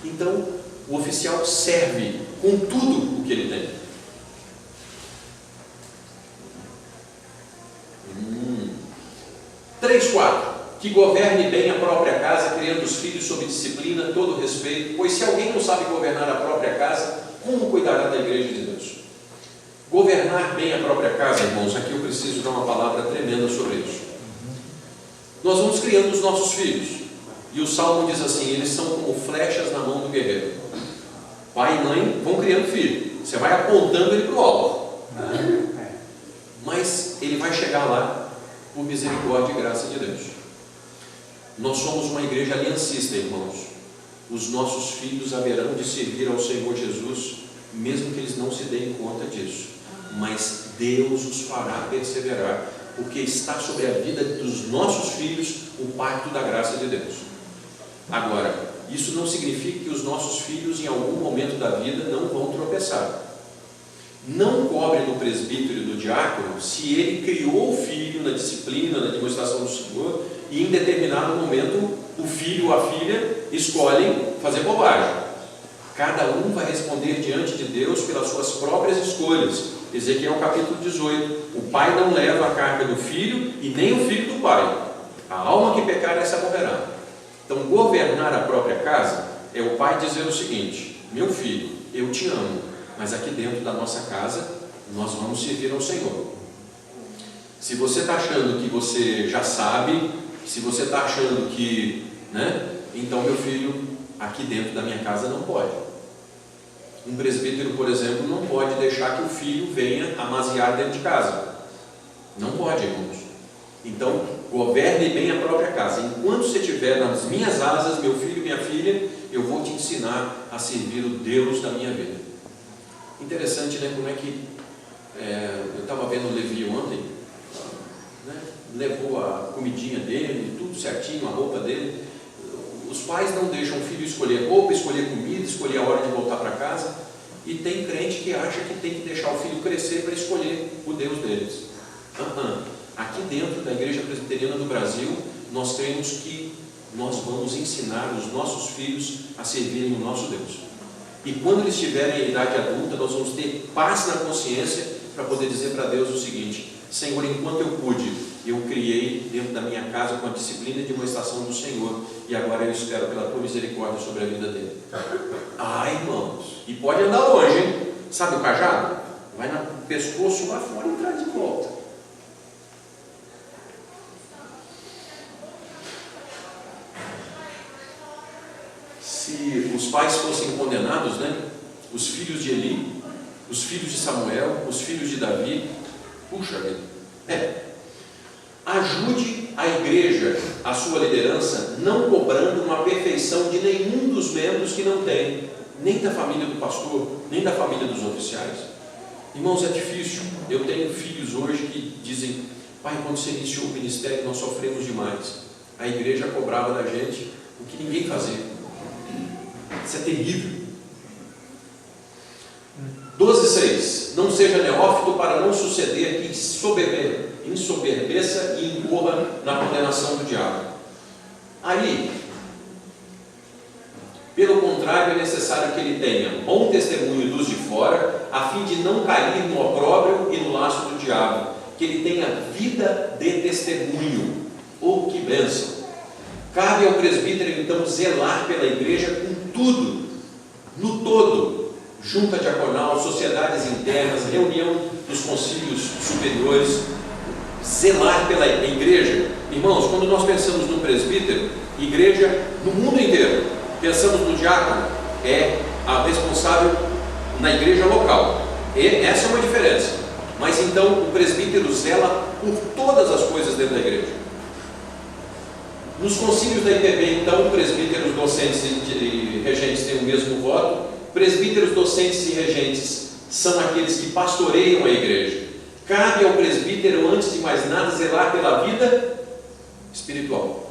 Então, o oficial serve com tudo o que ele tem. 3:4. Que governe bem a própria casa, criando os filhos sob disciplina, todo respeito, pois se alguém não sabe governar a própria casa, como cuidará da igreja de Deus? Governar bem a própria casa, irmãos, aqui eu preciso dar uma palavra tremenda sobre isso. Nós vamos criando os nossos filhos, e o Salmo diz assim, eles são como flechas na mão do guerreiro. Pai e mãe vão criando filho, você vai apontando ele para o alvo, mas ele vai chegar lá por misericórdia e graça de Deus. Nós somos uma igreja aliancista, irmãos. Os nossos filhos haverão de servir ao Senhor Jesus, mesmo que eles não se deem conta disso. Mas Deus os fará perseverar, porque está sobre a vida dos nossos filhos o pacto da graça de Deus. Agora, isso não significa que os nossos filhos em algum momento da vida não vão tropeçar. Não cobre no presbítero e do diácono se ele criou o filho na disciplina, na demonstração do Senhor, e em determinado momento o filho ou a filha escolhem fazer bobagem. Cada um vai responder diante de Deus pelas suas próprias escolhas. Ezequiel capítulo 18. O pai não leva a carga do filho e nem o filho do pai. A alma que pecar, essa morrerá. Então, governar a própria casa é o pai dizer o seguinte: meu filho, eu te amo, mas aqui dentro da nossa casa nós vamos servir ao Senhor. Se você está achando que você já sabe, se você está achando que, então meu filho, aqui dentro da minha casa não pode. Um presbítero, por exemplo, não pode deixar que o filho venha amaziar dentro de casa. Não pode, irmãos. Então, governe bem a própria casa. Enquanto você estiver nas minhas asas, meu filho e minha filha, eu vou te ensinar a servir o Deus da minha vida. Interessante, né? Como é que eu estava vendo o Levi ontem, né? Levou a comidinha dele, tudo certinho, a roupa dele. Os pais não deixam o filho escolher roupa, escolher comida, escolher a hora de voltar para casa. E tem crente que acha que tem que deixar o filho crescer para escolher o Deus deles. Aqui dentro da Igreja Presbiteriana do Brasil, nós cremos que nós vamos ensinar os nossos filhos a servirem o nosso Deus. E quando eles tiverem a idade adulta, nós vamos ter paz na consciência para poder dizer para Deus o seguinte: Senhor, enquanto eu pude, eu criei dentro da minha casa com a disciplina de demonstração do Senhor, e agora eu espero pela tua misericórdia sobre a vida dele. Irmãos, e pode andar longe, hein? Sabe o cajado? Vai no pescoço lá fora e traz de volta. Se os pais fossem condenados, né? Os filhos de Eli, os filhos de Samuel, os filhos de Davi, puxa vida, ajude a igreja, a sua liderança, não cobrando uma perfeição de nenhum dos membros que não tem, nem da família do pastor, nem da família dos oficiais. Irmãos, é difícil. Eu tenho filhos hoje que dizem: pai, quando você iniciou o ministério, nós sofremos demais. A igreja cobrava da gente o que ninguém fazia. Isso é terrível. 12:6. Não seja neófito para não suceder que ensoberbeça e incorra na condenação do diabo. Aí, pelo contrário, é necessário que ele tenha bom testemunho dos de fora, a fim de não cair no opróbrio e no laço do diabo. Que ele tenha vida de testemunho. Oh, que bênção! Cabe ao presbítero, então, zelar pela igreja com tudo, no todo, junta diaconal, sociedades internas, reunião dos concílios superiores, zelar pela igreja. Irmãos, quando nós pensamos no presbítero, igreja no mundo inteiro, pensamos no diácono, é a responsável na igreja local. E essa é uma diferença. Mas então o presbítero zela por todas as coisas dentro da igreja. Nos concílios da IPB, então, presbíteros, docentes e regentes têm o mesmo voto. Presbíteros, docentes e regentes são aqueles que pastoreiam a igreja. Cabe ao presbítero, antes de mais nada, zelar pela vida espiritual.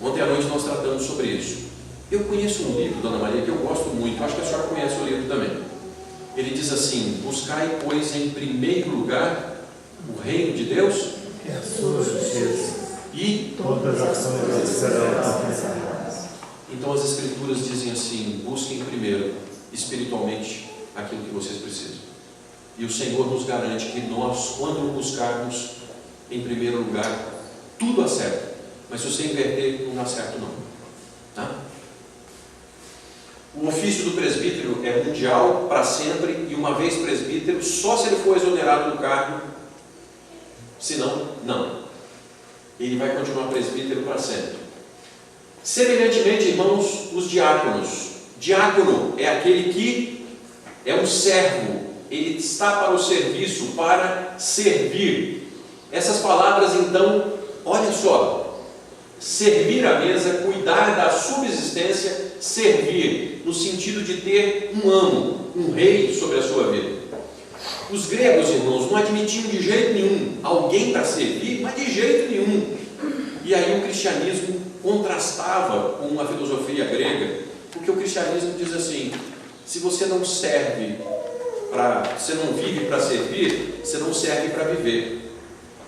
Ontem à noite nós tratamos sobre isso. Eu conheço um livro, Dona Maria, que eu gosto muito. Acho que a senhora conhece o livro também. Ele diz assim: buscai, pois, em primeiro lugar o reino de Deus e a sua justiça, e todas as coisas serão acrescentadas. Então as Escrituras dizem assim: busquem primeiro, espiritualmente, aquilo que vocês precisam. E o Senhor nos garante que nós, quando buscarmos em primeiro lugar, tudo acerta. Mas se você inverter, não dá certo não. Tá? O ofício do presbítero é mundial para sempre, e uma vez presbítero, só se ele for exonerado do cargo, senão, não. Ele vai continuar presbítero para sempre. Semelhantemente, irmãos, os diáconos. Diácono é aquele que é um servo, ele está para o serviço, para servir. Essas palavras, então, olha só: servir à mesa, cuidar da subsistência, servir, no sentido de ter um amo, um rei sobre a sua vida. Os gregos, irmãos, não admitiam de jeito nenhum alguém para servir, mas de jeito nenhum. E aí o cristianismo contrastava com a filosofia grega, porque o cristianismo diz assim: se você não serve você não vive para servir, você não serve para viver.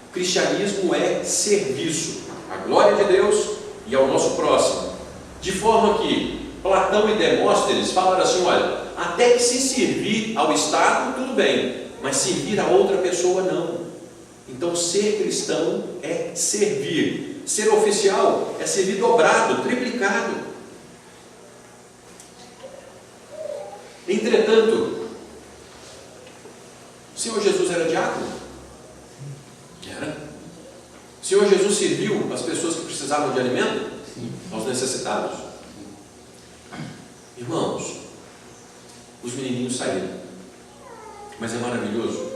O cristianismo é serviço à glória de Deus e ao nosso próximo, de forma que Platão e Demóstenes falaram assim: olha, até que se servir ao Estado, tudo bem, mas servir a outra pessoa não. Então ser cristão é servir, ser oficial é servir dobrado, triplicado. Entretanto, o Senhor Jesus era diácono? Era. O Senhor Jesus serviu as pessoas que precisavam de alimento? Sim. Aos necessitados? Irmãos, os menininhos saíram. Mas é maravilhoso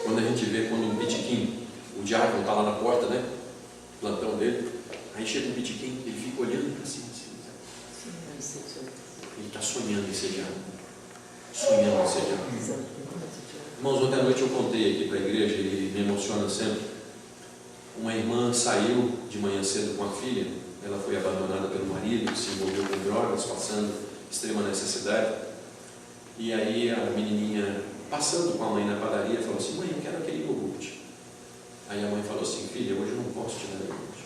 quando a gente vê quando um pitiquinho, o diácono está lá na porta, né? Plantão dele, aí chega um pitiquinho, ele fica olhando para cima, assim, ele está sonhando em ser diácono. Sonhando em ser diácono. Irmãos, ontem à noite eu contei aqui para a igreja, e me emociona sempre. Uma irmã saiu de manhã cedo com a filha, ela foi abandonada pelo marido, se envolveu com drogas, passando extrema necessidade. E aí a menininha, passando com a mãe na padaria, falou assim: mãe, eu quero aquele iogurte. Aí a mãe falou assim: filha, hoje eu não posso te dar iogurte.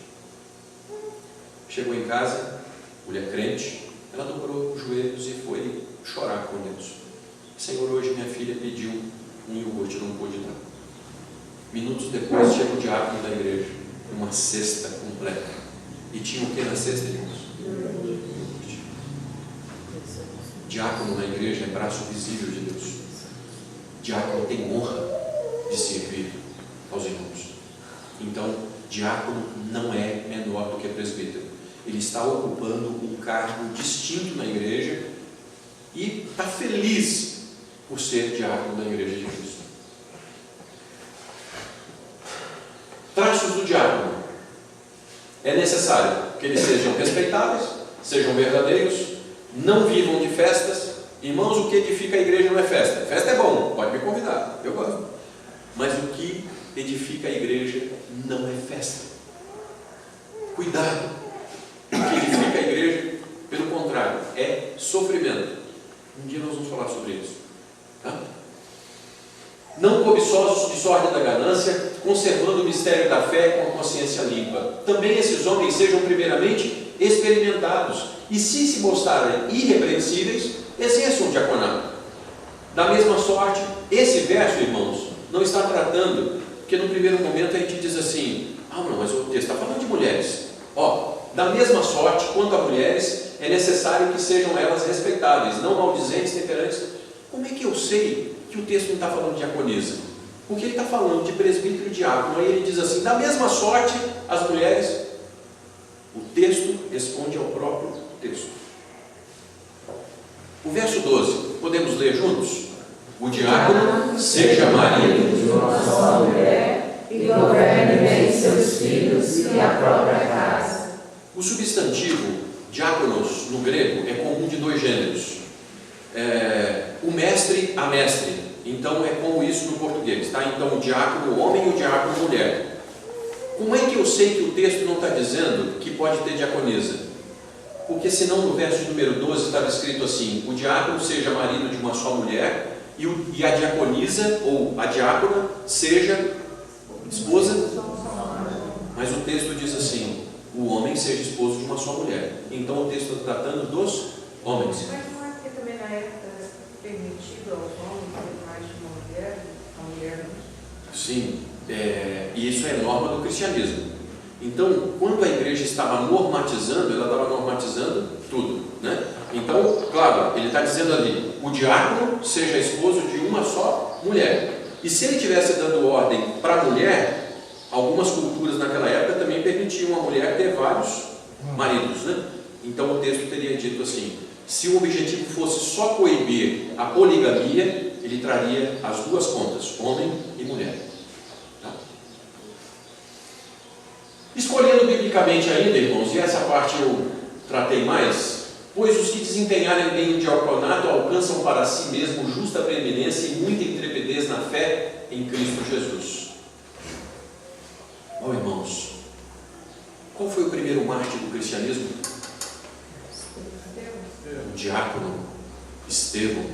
Chegou em casa, mulher crente, ela dobrou os joelhos e foi chorar com Deus. Senhor, hoje minha filha pediu um iogurte, eu não pude dar. Minutos depois chega o diácono da igreja, uma cesta completa. E tinha o que na cesta, irmãos? Diácono na igreja é braço visível de Deus. Diácono tem honra de servir aos irmãos. Então, diácono não é menor do que presbítero. Ele está ocupando um cargo distinto na igreja e está feliz por ser diácono da igreja de Cristo. Traços do diácono. É necessário que eles sejam respeitáveis, sejam verdadeiros, não vivam de festas. Irmãos, o que edifica a igreja não é festa. Festa é bom, pode me convidar, eu gosto. Mas o que edifica a igreja não é festa. Cuidado. O que edifica a igreja, pelo contrário, é sofrimento. Um dia nós vamos falar sobre isso. Tá? Não cobiçosos de sorte da ganância, conservando o mistério da fé com a consciência limpa. Também esses homens sejam primeiramente experimentados, e se mostrarem irrepreensíveis, exerçam o diaconato. Da mesma sorte, esse verso, irmãos, não está tratando, porque no primeiro momento a gente diz assim: ah, não, mas o texto está falando de mulheres. Da mesma sorte, quanto a mulheres, é necessário que sejam elas respeitáveis, não maldizentes, temperantes. Como é que eu sei que o texto não está falando de diaconisa? Porque ele está falando de presbítero e diácono. Aí ele diz assim: da mesma sorte, as mulheres. O texto responde ao próprio texto. O verso 12, podemos ler juntos? O diácono seja marido de uma só mulher e governe bem seus filhos e a própria casa. O substantivo diáconos no grego é comum de dois gêneros. O mestre, a mestre. Então é como isso no português, tá? Então o diácono homem e o diácono mulher. Como é que eu sei que o texto não está dizendo que pode ter diaconisa? Porque senão no verso número 12 estava escrito assim: o diácono seja marido de uma só mulher e a diaconisa ou a diácona seja esposa. Mas o texto diz assim: o homem seja esposo de uma só mulher. Então o texto está tratando dos homens. Mas não é porque também na época era permitido aos homens ter mais de uma mulher, a mulher não? Sim, e isso é norma do cristianismo. Então, quando a igreja estava normatizando, ela estava normatizando tudo, né? Então, claro, ele está dizendo ali: o diácono seja esposo de uma só mulher. E se ele estivesse dando ordem para a mulher, algumas culturas naquela época também permitiam a mulher ter vários maridos, né? Então o texto teria dito assim: se o objetivo fosse só coibir a poligamia, ele traria as duas contas, homem e mulher. Tá? Escolhendo biblicamente ainda, irmãos, e essa parte eu tratei mais, pois os que desempenharem bem o diaconato alcançam para si mesmo justa preeminência e muita intrepidez na fé em Cristo Jesus. Irmãos, qual foi o primeiro mártir do cristianismo? O diácono Estevão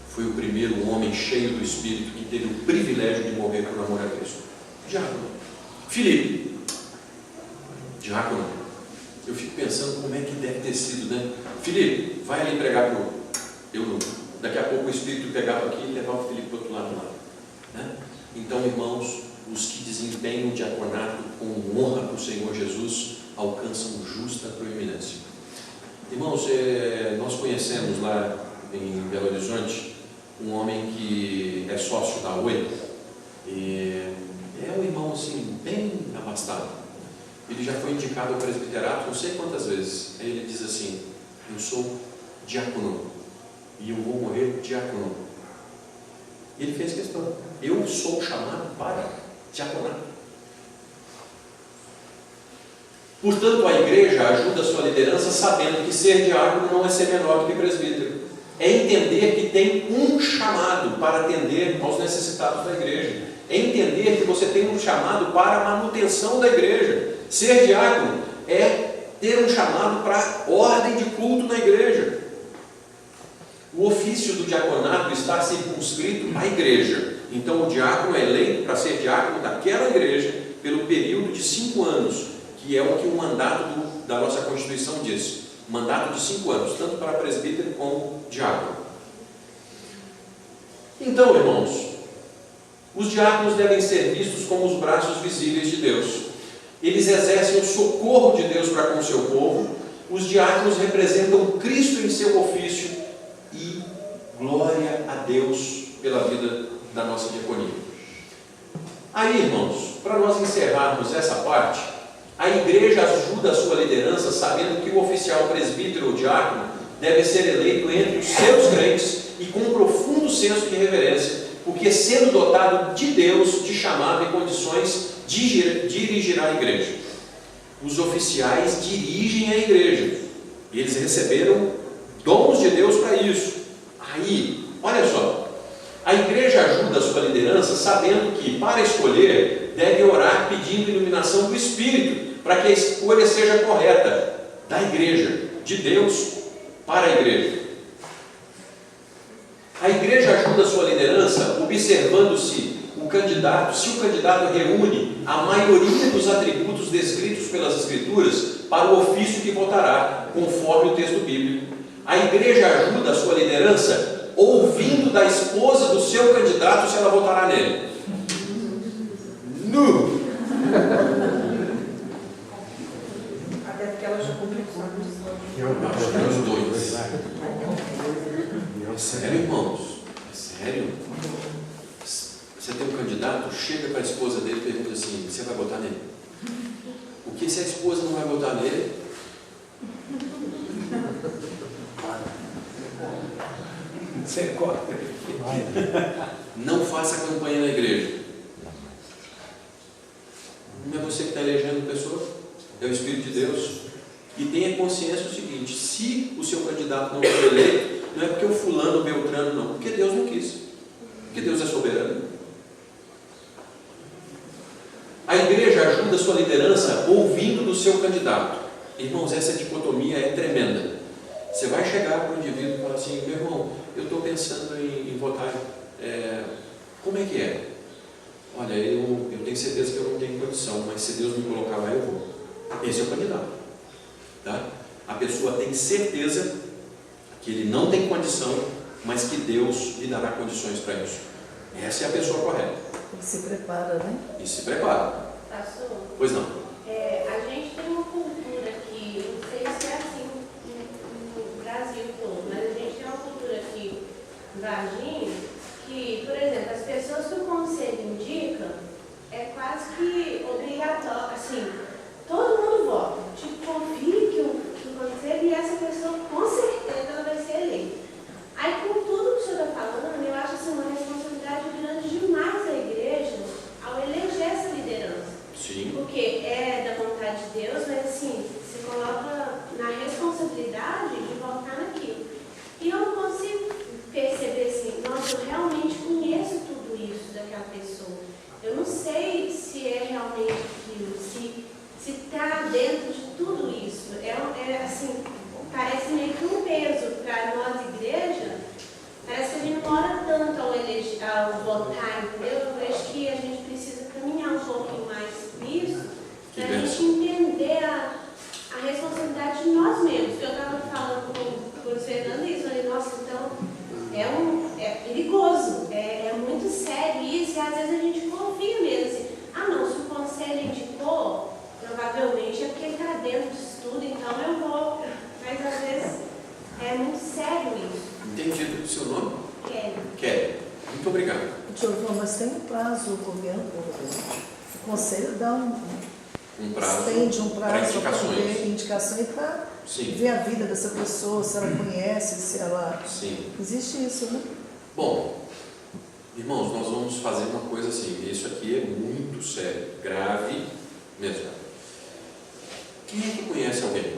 foi o primeiro homem cheio do Espírito que teve o privilégio de morrer por amor a Cristo. Diácono. Filipe, diácono. Eu fico pensando como é que deve ter sido, né? Filipe, vai ali pregar para o eunuco. Daqui a pouco o Espírito pegava aqui e levava o Filipe para o outro lado lá. Né? Então, irmãos, os que desempenham o diaconato com honra para o Senhor Jesus alcançam justa proeminência. Irmãos, nós conhecemos lá em Belo Horizonte um homem que é sócio da Oi, e é um irmão assim, bem abastado. Ele já foi indicado ao presbiterato não sei quantas vezes. Aí ele diz assim: eu sou diácono. e eu vou morrer diácono. Ele fez questão. Eu sou chamado para diaconato. Portanto, a igreja ajuda a sua liderança sabendo que ser diácono não é ser menor do que presbítero. É entender que tem um chamado para atender aos necessitados da igreja. É entender que você tem um chamado para a manutenção da igreja. Ser diácono é ter um chamado para ordem de culto na igreja. O ofício do diaconato está circunscrito à igreja. Então o diácono é eleito para ser diácono daquela igreja pelo período de 5 anos, que é o que o mandato da nossa Constituição diz. Mandato de 5 anos, tanto para presbítero como diácono. Então, irmãos, os diáconos devem ser vistos como os braços visíveis de Deus. Eles exercem o socorro de Deus para com o seu povo. Os diáconos representam Cristo em seu ofício e glória a Deus pela vida da nossa diaconia. Aí, irmãos, para nós encerrarmos essa parte, a igreja ajuda a sua liderança sabendo que o oficial presbítero ou diácono deve ser eleito entre os seus crentes e com um profundo senso de reverência, porque sendo dotado de Deus, de chamado e condições, dirigirá a igreja. Os oficiais dirigem a igreja. Eles receberam dons de Deus para isso. Aí, olha só, a igreja ajuda a sua liderança sabendo que, para escolher, deve orar pedindo iluminação do Espírito, para que a escolha seja correta da igreja, de Deus para a igreja. A igreja ajuda a sua liderança observando se o candidato reúne a maioria dos atributos descritos pelas Escrituras para o ofício que votará, conforme o texto bíblico. A igreja ajuda a sua liderança ouvindo da esposa do seu candidato se ela votará nele. Nu! Até porque ela já publicou. Eu acho que os dois. É sério, irmãos? É sério? Você tem um candidato, chega para a esposa dele e pergunta assim: você vai votar nele? O que se a esposa não vai votar nele? Você corta. Não faça campanha na igreja. Não é você que está elegendo a pessoa, é o Espírito de Deus. E tenha consciência do seguinte: se o seu candidato não for eleito, não é porque o fulano, o beltrano, não, porque Deus não quis, porque Deus é soberano. A igreja ajuda a sua liderança ouvindo do seu candidato. Irmãos, essa dicotomia é tremenda. Você vai chegar para o indivíduo e falar assim: meu irmão, eu estou pensando em votar, como é que é? Olha, eu tenho certeza que eu não tenho condição, mas se Deus me colocar lá, eu vou. Esse é o candidato. Tá? A pessoa tem certeza que ele não tem condição, mas que Deus lhe dará condições para isso. Essa é a pessoa correta. Ele se prepara, né? E se prepara. Pastor, Pois não. a gente tem uma cultura aqui, não sei se é assim no Brasil todo, mas a gente tem uma cultura aqui em Varginha que, por exemplo, as pessoas que o conselho indica é quase que obrigatório, assim, todo mundo vota. Tipo, confie que o conselho e essa pessoa com certeza ela vai ser eleita. Aí, com tudo que o senhor está falando, eu acho assim, uma responsabilidade grande demais da igreja ao eleger essa liderança. Sim. Porque é da vontade de Deus, mas assim, se coloca na responsabilidade de votar naquilo. E eu não consigo perceber assim: nossa, eu realmente conheço tudo isso daquela pessoa. Eu não sei se é realmente aquilo, se está dentro de tudo isso. É assim, parece meio que um peso para nós, igreja. Parece que a gente não ora tanto ao votar, entendeu? Eu vejo que a gente precisa caminhar um pouquinho mais nisso, para a gente entender a responsabilidade de nós mesmos. Eu estava falando com o Fernando isso, eu falei: nossa, então é perigoso, é muito sério isso, e às vezes a gente confia mesmo assim: ah não, se o conselho indicou, provavelmente é porque ele está dentro disso tudo, então eu vou. Mas às vezes é muito sério isso. Entendido o seu nome? Kelly. Kelly. Muito obrigado. Giovana, mas tem um prazo, o conselho dá um prazo estende um para prazo para indicações. poder indicação e para Sim, ver a vida dessa pessoa, se ela conhece, se ela... sim. Existe isso, né? Bom, irmãos, nós vamos fazer uma coisa assim. Isso aqui é muito sério, grave mesmo. Quem é que conhece alguém?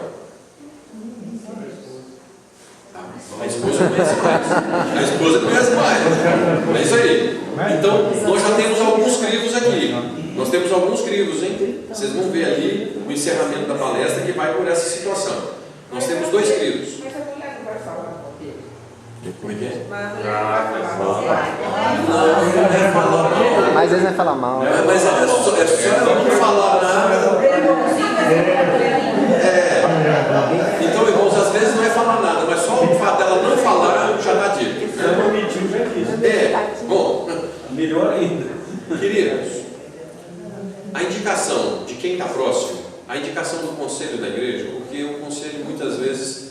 A esposa conhece mais. A esposa conhece mais. É isso aí. Então, nós já temos alguns crivos aqui. Nós temos alguns crivos, hein? Vocês vão ver ali o encerramento da palestra que vai por essa situação. Nós temos 2 crivos. Mas a mulher não vai falar com ele. Como é que é? Mas a mulher não vai falar. Não é falar mal. Mas eles não falam mal. Mas a senhora não falar nada. Então, irmãos, às vezes não é falar nada, mas só o fato dela não falar já está dito. Bom, Melhor ainda. queridos, a indicação de quem está próximo, a indicação do conselho da igreja, porque o conselho muitas vezes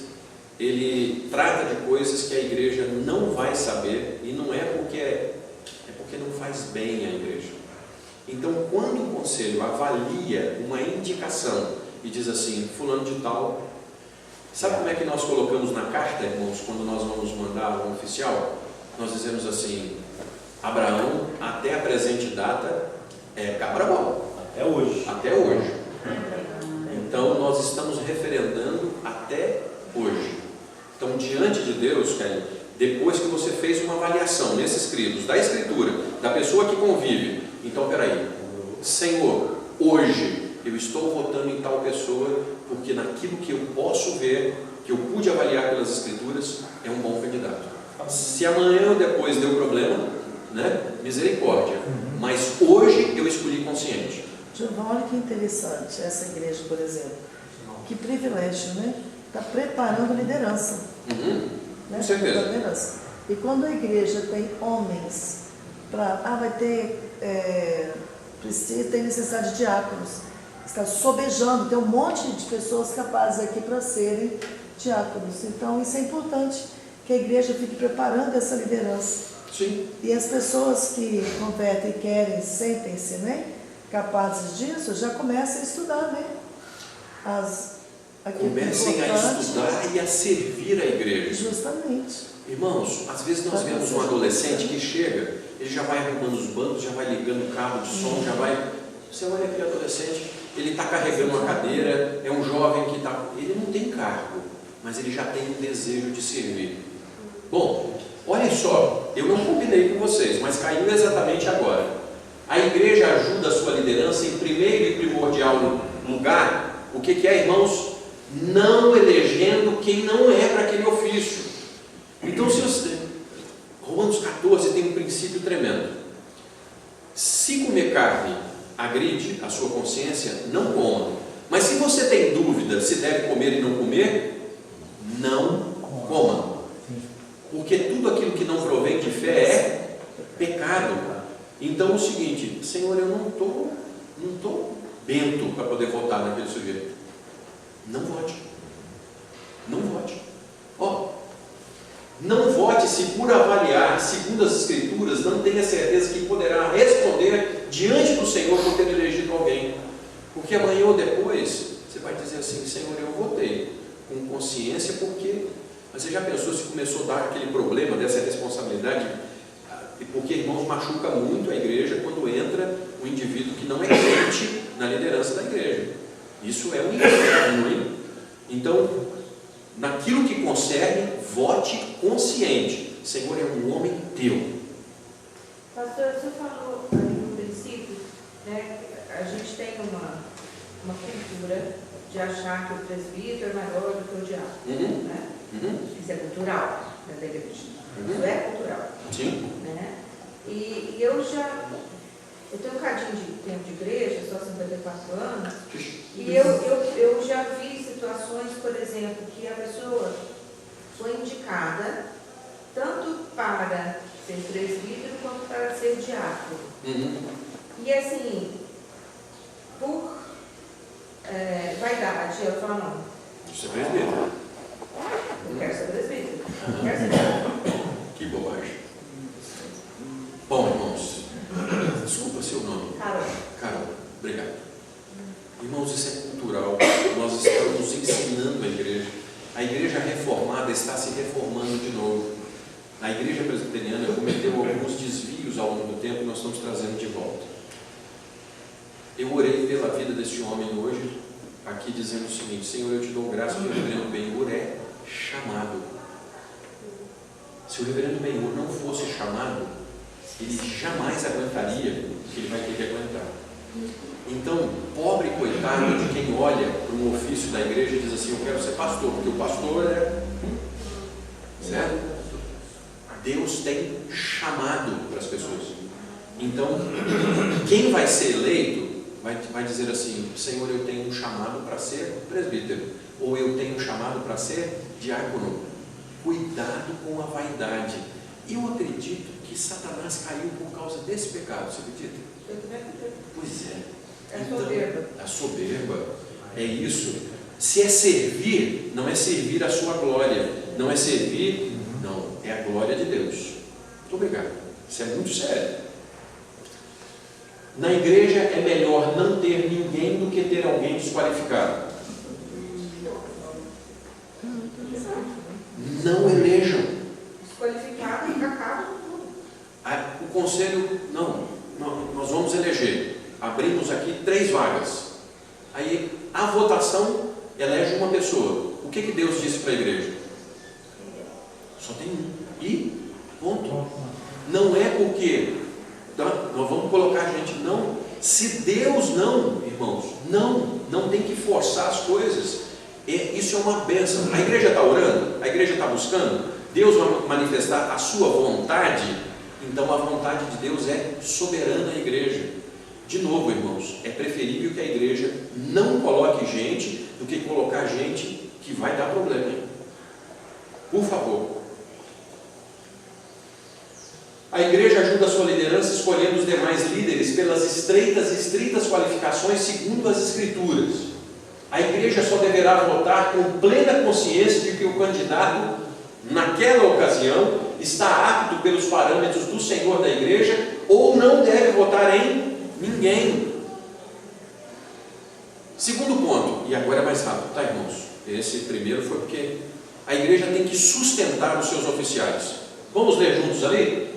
ele trata de coisas que a igreja não vai saber e não é porque não faz bem à igreja. Então, quando o conselho avalia uma indicação e diz assim, fulano de tal, sabe como é que nós colocamos na carta, irmãos, quando nós vamos mandar um oficial? Nós dizemos assim, Abraão, até a presente data, é cabra-bom. Até hoje. Até hoje. Então, nós estamos referendando até hoje. Então, diante de Deus, Kelly, depois que você fez uma avaliação nesses escritos, da escritura, da pessoa que convive, então, peraí, Senhor, hoje eu estou votando em tal pessoa, porque naquilo que eu posso ver, que eu pude avaliar pelas escrituras, é um bom candidato. Se amanhã ou depois deu problema, né? Misericórdia. Mas hoje eu escolhi consciente. Giovanni, olha que interessante essa igreja, por exemplo. Que privilégio, né? Está preparando liderança. Uhum. Né? Com certeza. Liderança. E quando a igreja tem homens para... vai ter... tem necessidade de diáconos. Está sobejando, tem um monte de pessoas capazes aqui para serem diáconos. Então, isso é importante, que a igreja fique preparando essa liderança. Sim. E as pessoas que convertem e querem, sentem-se, né, capazes disso, já começam a estudar, né? Comecem a estudar e a servir a igreja. Justamente. Irmãos, às vezes nós vemos um adolescente que chega, ele já vai arrumando os bancos, já vai ligando o cabo de som, já vai... Você olha aquele adolescente, ele está carregando uma cadeira, é um jovem que está... Ele não tem cargo, mas ele já tem um desejo de servir. Bom, olha só, eu não combinei com vocês, mas caiu exatamente agora. A igreja ajuda a sua liderança em primeiro e primordial lugar. O que é, irmãos? Não elegendo quem não é para aquele ofício. Então, se você... Romanos 14 tem um princípio tremendo. Se comer carne agride a sua consciência, não coma. Mas se você tem dúvida se deve comer e não comer, não coma. Porque tudo aquilo que não provém de fé é pecado. Então, é o seguinte, Senhor, eu não estou bento para poder votar naquele sujeito. Não vote. Não vote. Não vote se por avaliar, segundo as Escrituras, não tenha certeza que poderá responder diante do Senhor por ter elegido alguém. Porque amanhã ou depois, você vai dizer assim, Senhor, eu votei com consciência porque... Mas você já pensou se começou a dar aquele problema dessa responsabilidade? Porque, irmãos, machuca muito a igreja quando entra um indivíduo que não é crente na liderança da igreja. Isso é um inferno, hein? Então, naquilo que concerne, vote consciente. Senhor, é um homem teu. Pastor, você falou aí no princípio, né, a gente tem uma cultura de achar que o presbítero é maior do que o diácono, né? Isso é cultural, né, da igreja. Isso é cultural. Sim. Né? E eu tenho um cadinho de tempo de igreja, só 54 anos, e eu já vi situações, por exemplo, que a pessoa foi indicada tanto para ser presbítero quanto para ser diácono. E assim, por vaidade, ela fala, não. Isso é presbítero. Eu quero ser presbítero. Eu quero ser presbítero. Que bobagem. Bom, irmãos, desculpa seu nome. Carol. Carol, obrigado. Irmãos, reformada, está se reformando de novo. A igreja presbiteriana cometeu alguns desvios ao longo do tempo e nós estamos trazendo de volta. Eu orei pela vida deste homem hoje, aqui dizendo o seguinte: Senhor, eu te dou graça que o reverendo Ben-Hur é chamado. Se o reverendo Ben-Hur não fosse chamado, ele jamais aguentaria o que ele vai ter que aguentar. Então, pobre coitado de quem olha para um ofício da igreja e diz assim: eu quero ser pastor, porque o pastor é... Certo? Deus tem chamado para as pessoas. Então, quem vai ser eleito vai dizer assim: Senhor, eu tenho um chamado para ser presbítero, ou eu tenho um chamado para ser diácono. Cuidado com a vaidade. Eu acredito que Satanás caiu por causa desse pecado. Você acredita? Eu também acredito. Pois é. É Então, soberba. a soberba é isso. Se é servir, não é servir a sua glória, não é servir, não, é a glória de Deus. Muito obrigado. Isso é muito sério. Na igreja é melhor não ter ninguém do que ter alguém desqualificado. Não elejam. Desqualificado e acaba com tudo. O conselho, não, nós vamos eleger. Abrimos aqui 3 vagas. Aí a votação elege uma pessoa. O que Deus disse para a igreja? Só tem um. E ponto. Não é porque nós vamos colocar a gente, não. Se Deus não, irmãos, não tem que forçar as coisas. Isso é uma bênção. A igreja está orando, a igreja está buscando, Deus vai manifestar a sua vontade. Então a vontade de Deus é soberana na igreja. De novo, irmãos, é preferível que a igreja não coloque gente do que colocar gente que vai dar problema. Por favor. A igreja ajuda a sua liderança escolhendo os demais líderes pelas estreitas e estritas qualificações segundo as Escrituras. A igreja só deverá votar com plena consciência de que o candidato, naquela ocasião, está apto pelos parâmetros do Senhor da igreja, ou não deve votar em ninguém. Segundo ponto, e agora é mais rápido, tá, irmãos? Esse primeiro foi porque a igreja tem que sustentar os seus oficiais. Vamos ler juntos ali?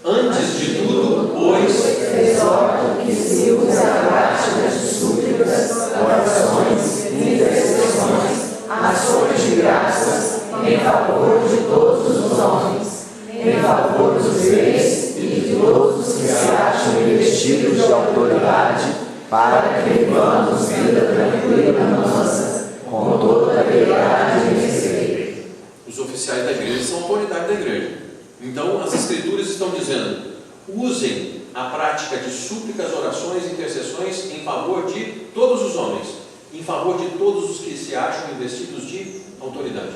Antes de tudo, pois, exorto que se use a prática de súplicas, orações, intercessões, ações de graças, em favor de todos os homens, em favor dos reis e de todos os que se acham investidos de autoridade, para que vivamos vida tranquila e mansa, com toda a piedade e respeito. Os oficiais da igreja são a autoridade da igreja. Então as Escrituras estão dizendo: usem a prática de súplicas, orações e intercessões em favor de todos os homens, em favor de todos os que se acham investidos de autoridade.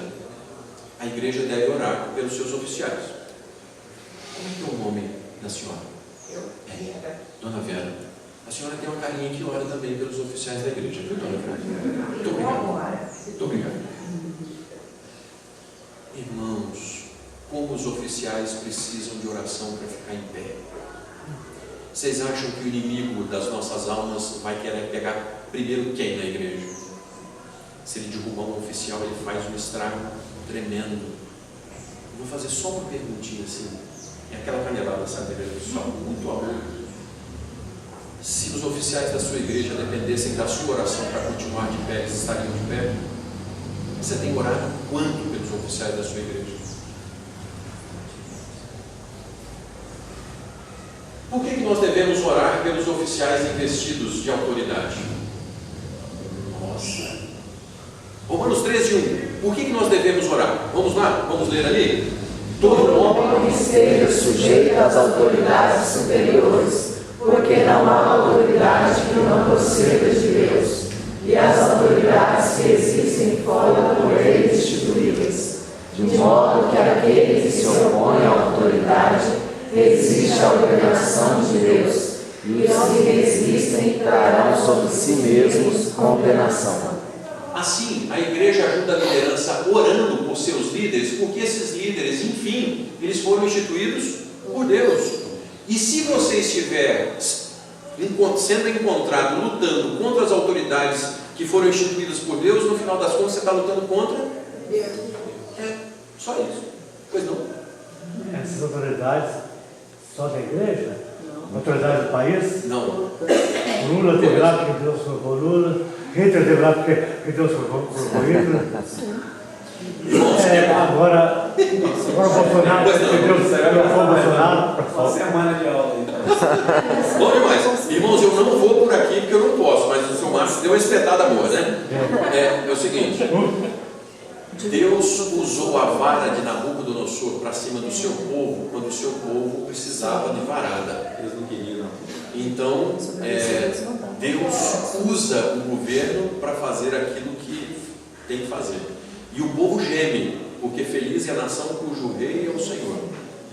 A igreja deve orar pelos seus oficiais. Como é que é o nome da senhora? Dona Vera. A senhora tem uma carinha que ora também pelos oficiais da igreja, viu, Dona Vera? Muito obrigado. Muito obrigado. Irmãos, como os oficiais precisam de oração para ficar em pé. Vocês acham que o inimigo das nossas almas vai querer pegar primeiro quem na igreja? Se ele derrubar um oficial, ele faz um estrago tremendo. Eu vou fazer só uma perguntinha assim. É aquela canelada, sabe? Só muito amor. Se os oficiais da sua igreja dependessem da sua oração para continuar de pé, eles estariam de pé? Você tem orado quanto pelos oficiais da sua igreja? Por que nós devemos orar pelos oficiais investidos de autoridade? Nossa! Romanos 13:1. Por que nós devemos orar? Vamos lá? Vamos ler ali? Todo homem esteja sujeito às autoridades superiores, porque não há autoridade que não proceda de Deus, e as autoridades que existem foram por ele instituídas, de modo que aquele que se opõe à autoridade resiste à ordenação de Deus, e os que resistem trarão sobre si mesmos condenação. Assim, a igreja ajuda a liderança orando por seus líderes, porque esses líderes, enfim, eles foram instituídos por Deus. E se você estiver sendo encontrado lutando contra as autoridades que foram instituídas por Deus, no final das contas você está lutando contra Deus. Só isso. Pois não? Essas autoridades só da igreja? Autoridade do país? Não. Lula teve lá porque Deus colocou Lula, Hitler teve lá porque Deus colocou Hitler. Agora o Bolsonaro, porque Deus colocou o Bolsonaro. Uma semana de aula aí. Bom demais. Irmãos, eu não vou por aqui porque eu não posso, mas o seu Márcio deu uma espetada boa, né? É o seguinte. Deus usou a vara de Nabucodonosor para cima do seu povo quando o seu povo precisava de varada. Eles não queriam. Então, Deus usa o governo para fazer aquilo que tem que fazer. E o povo geme, porque feliz é a nação cujo rei é o Senhor.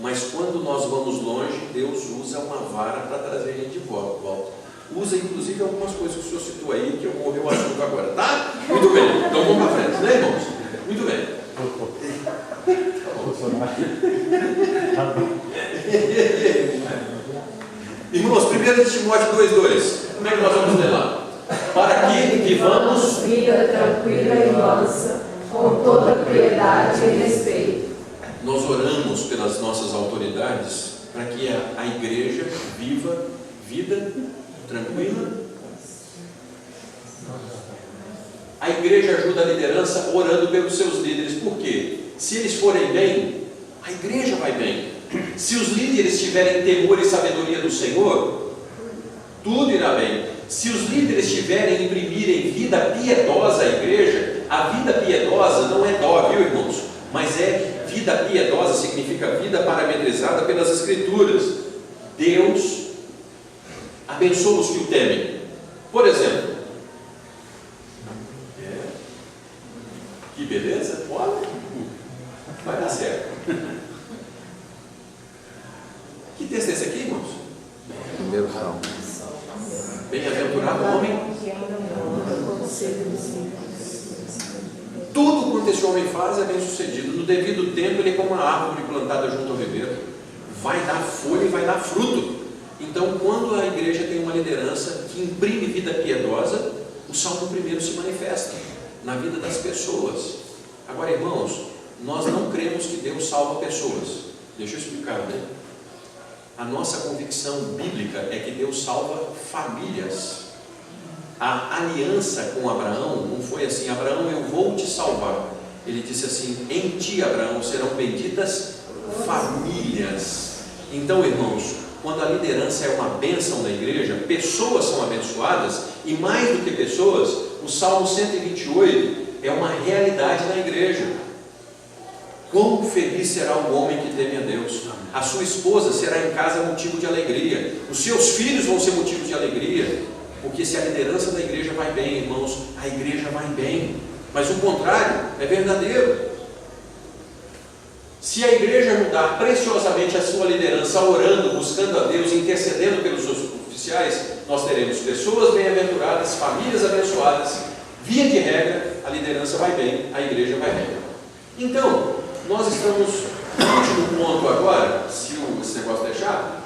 Mas quando nós vamos longe, Deus usa uma vara para trazer a gente de volta. Usa inclusive algumas coisas que o senhor citou aí, que eu vou morrer o assunto agora, tá? Muito bem, então vamos para frente, né, irmãos? Muito bem. Irmãos, 1 Timóteo 2,2. Como é que nós vamos ler lá? Para que vivamos vida tranquila e mansa, com toda piedade e respeito. Nós oramos pelas nossas autoridades para que a igreja viva vida tranquila. A igreja ajuda a liderança orando pelos seus líderes. Por quê? Se eles forem bem, a igreja vai bem. Se os líderes tiverem temor e sabedoria do Senhor, tudo irá bem. Se os líderes tiverem imprimirem vida piedosa à igreja, a vida piedosa não é dó, viu, irmãos? Mas é vida piedosa, significa vida parametrizada pelas Escrituras. Deus abençoa os que o temem. Por exemplo, que beleza? Olha, vai dar certo. Que texto é esse aqui, irmãos? Primeiro Salmo. Bem-aventurado o homem. Tudo quanto esse homem faz é bem sucedido. No devido tempo, ele é como uma árvore plantada junto ao ribeiro. Vai dar folha e vai dar fruto. Então, quando a igreja tem uma liderança que imprime vida piedosa, o Salmo 1 se manifesta na vida das pessoas. Agora, irmãos, nós não cremos que Deus salva pessoas. Deixa eu explicar, né? A nossa convicção bíblica é que Deus salva famílias. A aliança com Abraão não foi assim: Abraão, eu vou te salvar. Ele disse assim: em ti, Abraão, serão benditas famílias. Então, irmãos, quando a liderança é uma bênção na igreja, pessoas são abençoadas, e mais do que pessoas, o Salmo 128 é uma realidade na igreja. Quão feliz será o homem que teme a Deus. A sua esposa será em casa motivo de alegria. Os seus filhos vão ser motivo de alegria. Porque se a liderança da igreja vai bem, irmãos, a igreja vai bem. Mas o contrário é verdadeiro. Se a igreja ajudar preciosamente a sua liderança, orando, buscando a Deus, intercedendo pelos seus oficiais, nós teremos pessoas bem-aventuradas, famílias abençoadas. Via de regra, a liderança vai bem, a igreja vai bem. Então, nós estamos no último ponto agora, se esse negócio deixar.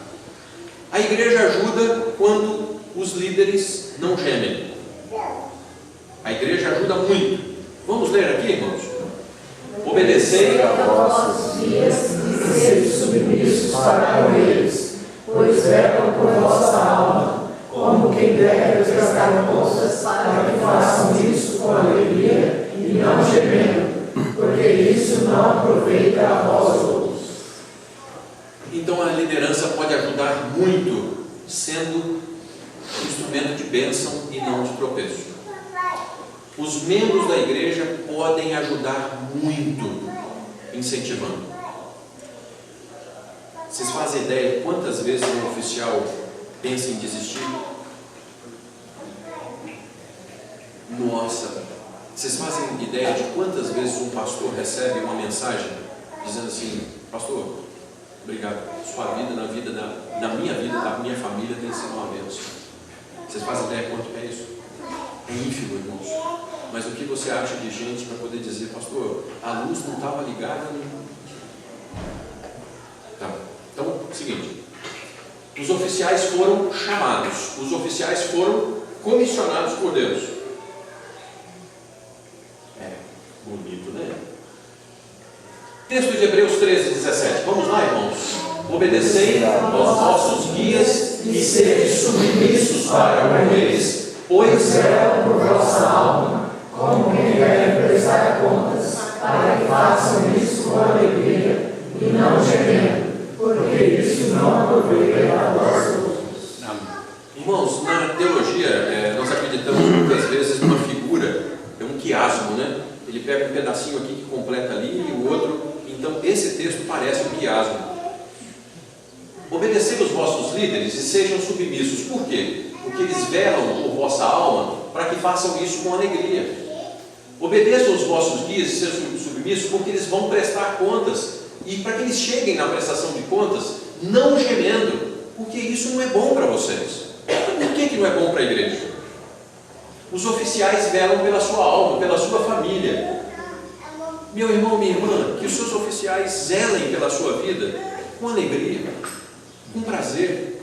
A igreja ajuda quando os líderes não gemem. A igreja ajuda muito. Vamos ler aqui, irmãos? Obedecei a vossos dias e sede submissos para com eles, pois velam por vossa alma, como quem deve prestar contas, para que façam isso com alegria e não gemendo, porque isso não aproveita a vós outros. Então a liderança pode ajudar muito, sendo instrumento de bênção e não de tropeço. Os membros da igreja podem ajudar muito, incentivando. Vocês fazem ideia de quantas vezes um oficial pensa em desistir? Nossa! Vocês fazem ideia de quantas vezes um pastor recebe uma mensagem dizendo assim: pastor, obrigado, sua vida, na minha vida, da minha família tem sido uma bênção. Vocês fazem ideia de quanto é isso? É ínfimo, irmãos. Mas o que você acha de gente para poder dizer: pastor, a luz não estava ligada? Tá. Então, seguinte, os oficiais foram chamados, os oficiais foram comissionados por Deus. Bonito, né? Texto de Hebreus 13, 17. Vamos lá, irmãos. Obedecei aos vossos guias e sede submissos para com eles, pois zelam por vossa alma, como quem deve prestar contas, para que façam isso com alegria e não gemendo, porque isso não aproveita a vós outros. Irmãos, na teologia, nós acreditamos muitas vezes numa figura, é um quiasmo, né? Ele pega um pedacinho aqui que completa ali e o outro. Então, esse texto parece um quiasmo. Obedecei os vossos líderes e sejam submissos. Por quê? Porque eles velam por vossa alma para que façam isso com alegria. Obedeçam os vossos guias e sejam submissos porque eles vão prestar contas. E para que eles cheguem na prestação de contas, não gemendo, porque isso não é bom para vocês. Por que não é bom para a igreja? Os oficiais velam pela sua alma, pela sua família. Meu irmão, minha irmã, que os seus oficiais zelem pela sua vida com alegria, com prazer.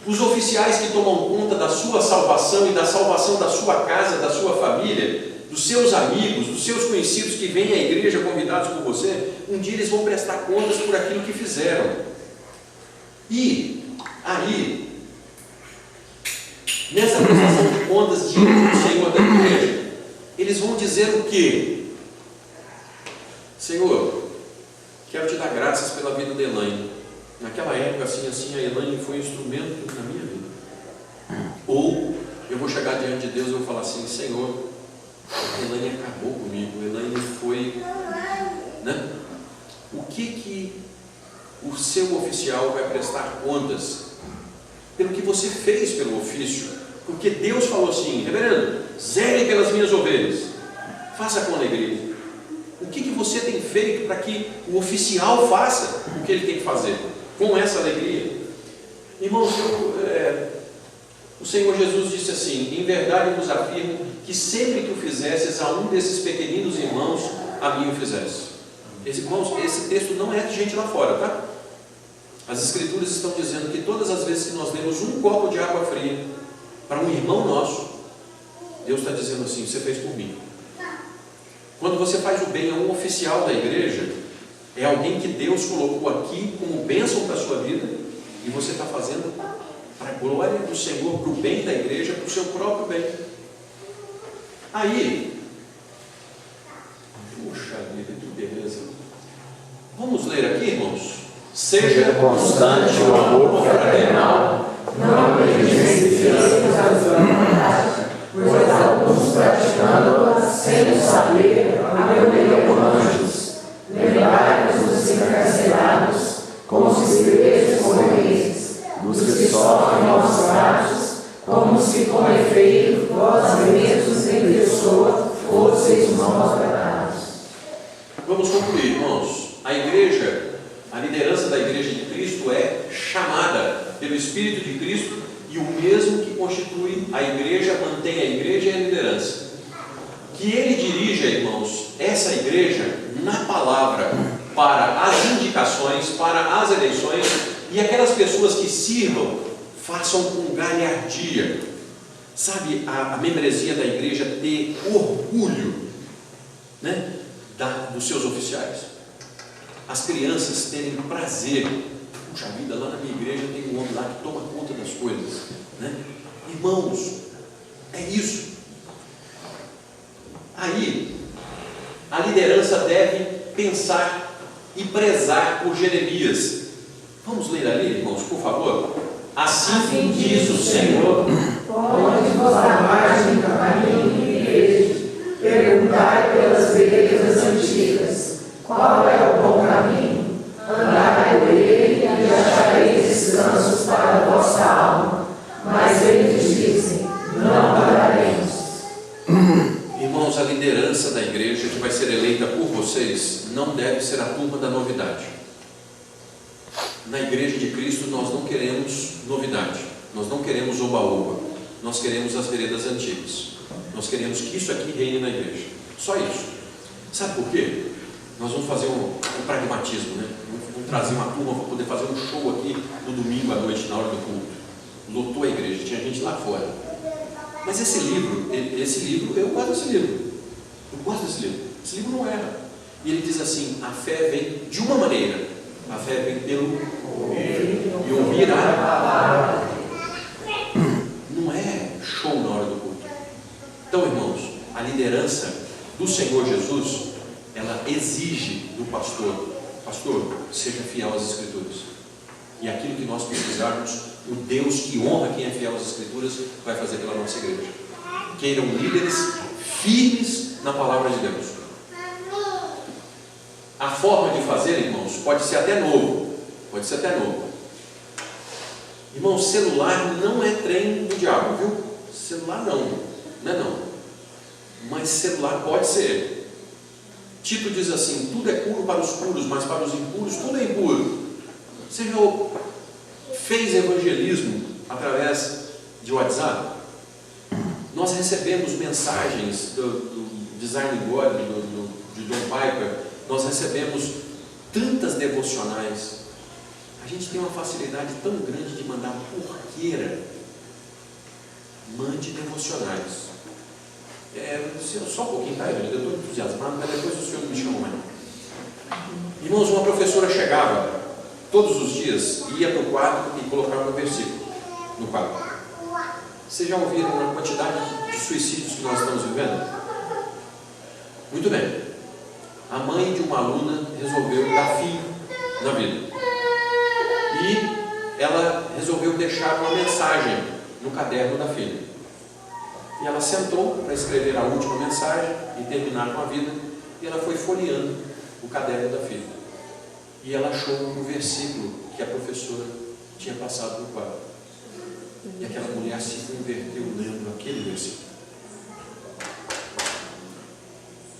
Os oficiais que tomam conta da sua salvação e da salvação da sua casa, da sua família, dos seus amigos, dos seus conhecidos que vêm à igreja convidados por você, um dia eles vão prestar contas por aquilo que fizeram. E aí, nessa prestação de contas diante do Senhor da igreja, eles vão dizer o quê? Senhor, quero te dar graças pela vida de Elaine. Naquela época, assim, a Elaine foi um instrumento na minha vida. Ou eu vou chegar diante de Deus e vou falar assim: Senhor, a Elaine acabou comigo, a Elaine foi, né? O que o seu oficial vai prestar contas pelo que você fez pelo ofício? Porque Deus falou assim: reverendo, zele pelas minhas ovelhas, faça com alegria. O que você tem feito para que o oficial faça o que ele tem que fazer com essa alegria? Irmãos, o Senhor Jesus disse assim: em verdade vos afirmo que sempre que o fizesses a um desses pequeninos irmãos, a mim o fizesse. Irmãos, esse texto não é de gente lá fora, tá? As Escrituras estão dizendo que todas as vezes que nós demos um copo de água fria para um irmão nosso, Deus está dizendo assim: você fez por mim. Quando você faz o bem a um oficial da igreja, é alguém que Deus colocou aqui como bênção para a sua vida, e você está fazendo para a glória do Senhor, para o bem da igreja, para o seu próprio bem. Aí, puxa vida, que beleza. Vamos ler aqui, irmãos? Seja constante o amor fraternal, não negligencieis as vanidades, pois alguns praticando, sem saber, agoniam anjos. Lembrai-vos dos encarcerados, como se escrevesse com eles, dos que sofrem maus tratos, como se com efeito vós mesmos em pessoa fosseis maltratados. Vamos concluir, irmãos. A igreja, a liderança da igreja de Cristo é chamada pelo Espírito de Cristo, e o mesmo que constitui a igreja, mantém a igreja e a liderança. Que ele dirija, irmãos, essa igreja na palavra, para as indicações, para as eleições, e aquelas pessoas que sirvam, façam com galhardia. Sabe, a membresia da igreja ter orgulho, né, dos seus oficiais. As crianças terem prazer. Puxa vida, lá na minha igreja tem um homem lá que toma conta das coisas, né? Irmãos, é isso. Aí, a liderança deve pensar e prezar por Jeremias. Vamos ler ali, irmãos, por favor? Assim diz o Senhor: ponde-vos à margem do caminho e vede, perguntai pelas veredas antigas, qual é o bom caminho? Andai por ele e achareis descansos para a vossa alma. Mas eles dizem: não andaremos. Irmãos, a liderança da igreja que vai ser eleita por vocês não deve ser a turma da novidade. Na igreja de Cristo nós não queremos novidade, nós não queremos oba-oba, nós queremos as veredas antigas, nós queremos que isso aqui reine na igreja, só isso. Sabe por quê? Nós vamos fazer um pragmatismo, né? Vamos trazer uma turma para poder fazer um show aqui no domingo à noite, na hora do culto. Lotou a igreja, tinha gente lá fora. Mas esse livro, eu gosto desse livro. Eu gosto desse livro. Esse livro não erra. E ele diz assim: a fé vem de uma maneira, a fé vem pelo ouvir, e ouvir a palavra. Não é show na hora do culto. Então, irmãos, a liderança do Senhor Jesus, ela exige do pastor: pastor, seja fiel às Escrituras. E aquilo que nós precisarmos, o Deus que honra quem é fiel às Escrituras vai fazer pela nossa igreja. Queiram líderes firmes na palavra de Deus. A forma de fazer, irmãos, pode ser até novo. Pode ser até novo. Irmãos, celular não é trem do diabo, viu? Celular não é não. Mas celular pode ser. Tito diz assim: tudo é puro para os puros, mas para os impuros tudo é impuro. Você já fez evangelismo através de WhatsApp? Nós recebemos mensagens do Design God, de Don Piper. Nós recebemos tantas devocionais. A gente tem uma facilidade tão grande de mandar porqueira. Mande devocionais. Só um pouquinho, tá? Eu estou entusiasmado, mas depois o senhor me chama mais. Irmãos, uma professora chegava todos os dias, ia para o quadro e colocava um versículo no quadro. Vocês já ouviram a quantidade de suicídios que nós estamos vivendo? Muito bem. A mãe de uma aluna resolveu dar fim na vida. E ela resolveu deixar uma mensagem no caderno da filha. E ela sentou para escrever a última mensagem e terminar com a vida. E ela foi folheando o caderno da filha. E ela achou um versículo que a professora tinha passado no quadro. E aquela mulher se converteu lendo aquele versículo.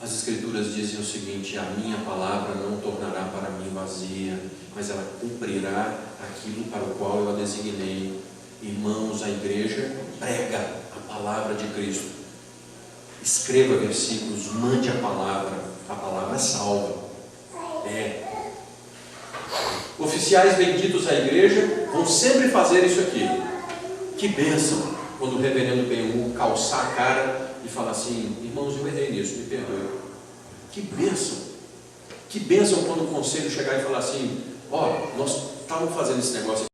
As Escrituras dizem o seguinte: a minha palavra não tornará para mim vazia, mas ela cumprirá aquilo para o qual eu a designei. Irmãos, a igreja prega a palavra de Cristo. Escreva versículos, mande a palavra salva. Oficiais benditos à igreja vão sempre fazer isso aqui. Que bênção quando o reverendo B.U. calçar a cara e falar assim: irmãos, eu errei nisso, me perdoe. Que bênção! Que bênção quando o conselho chegar e falar assim: nós estávamos fazendo esse negócio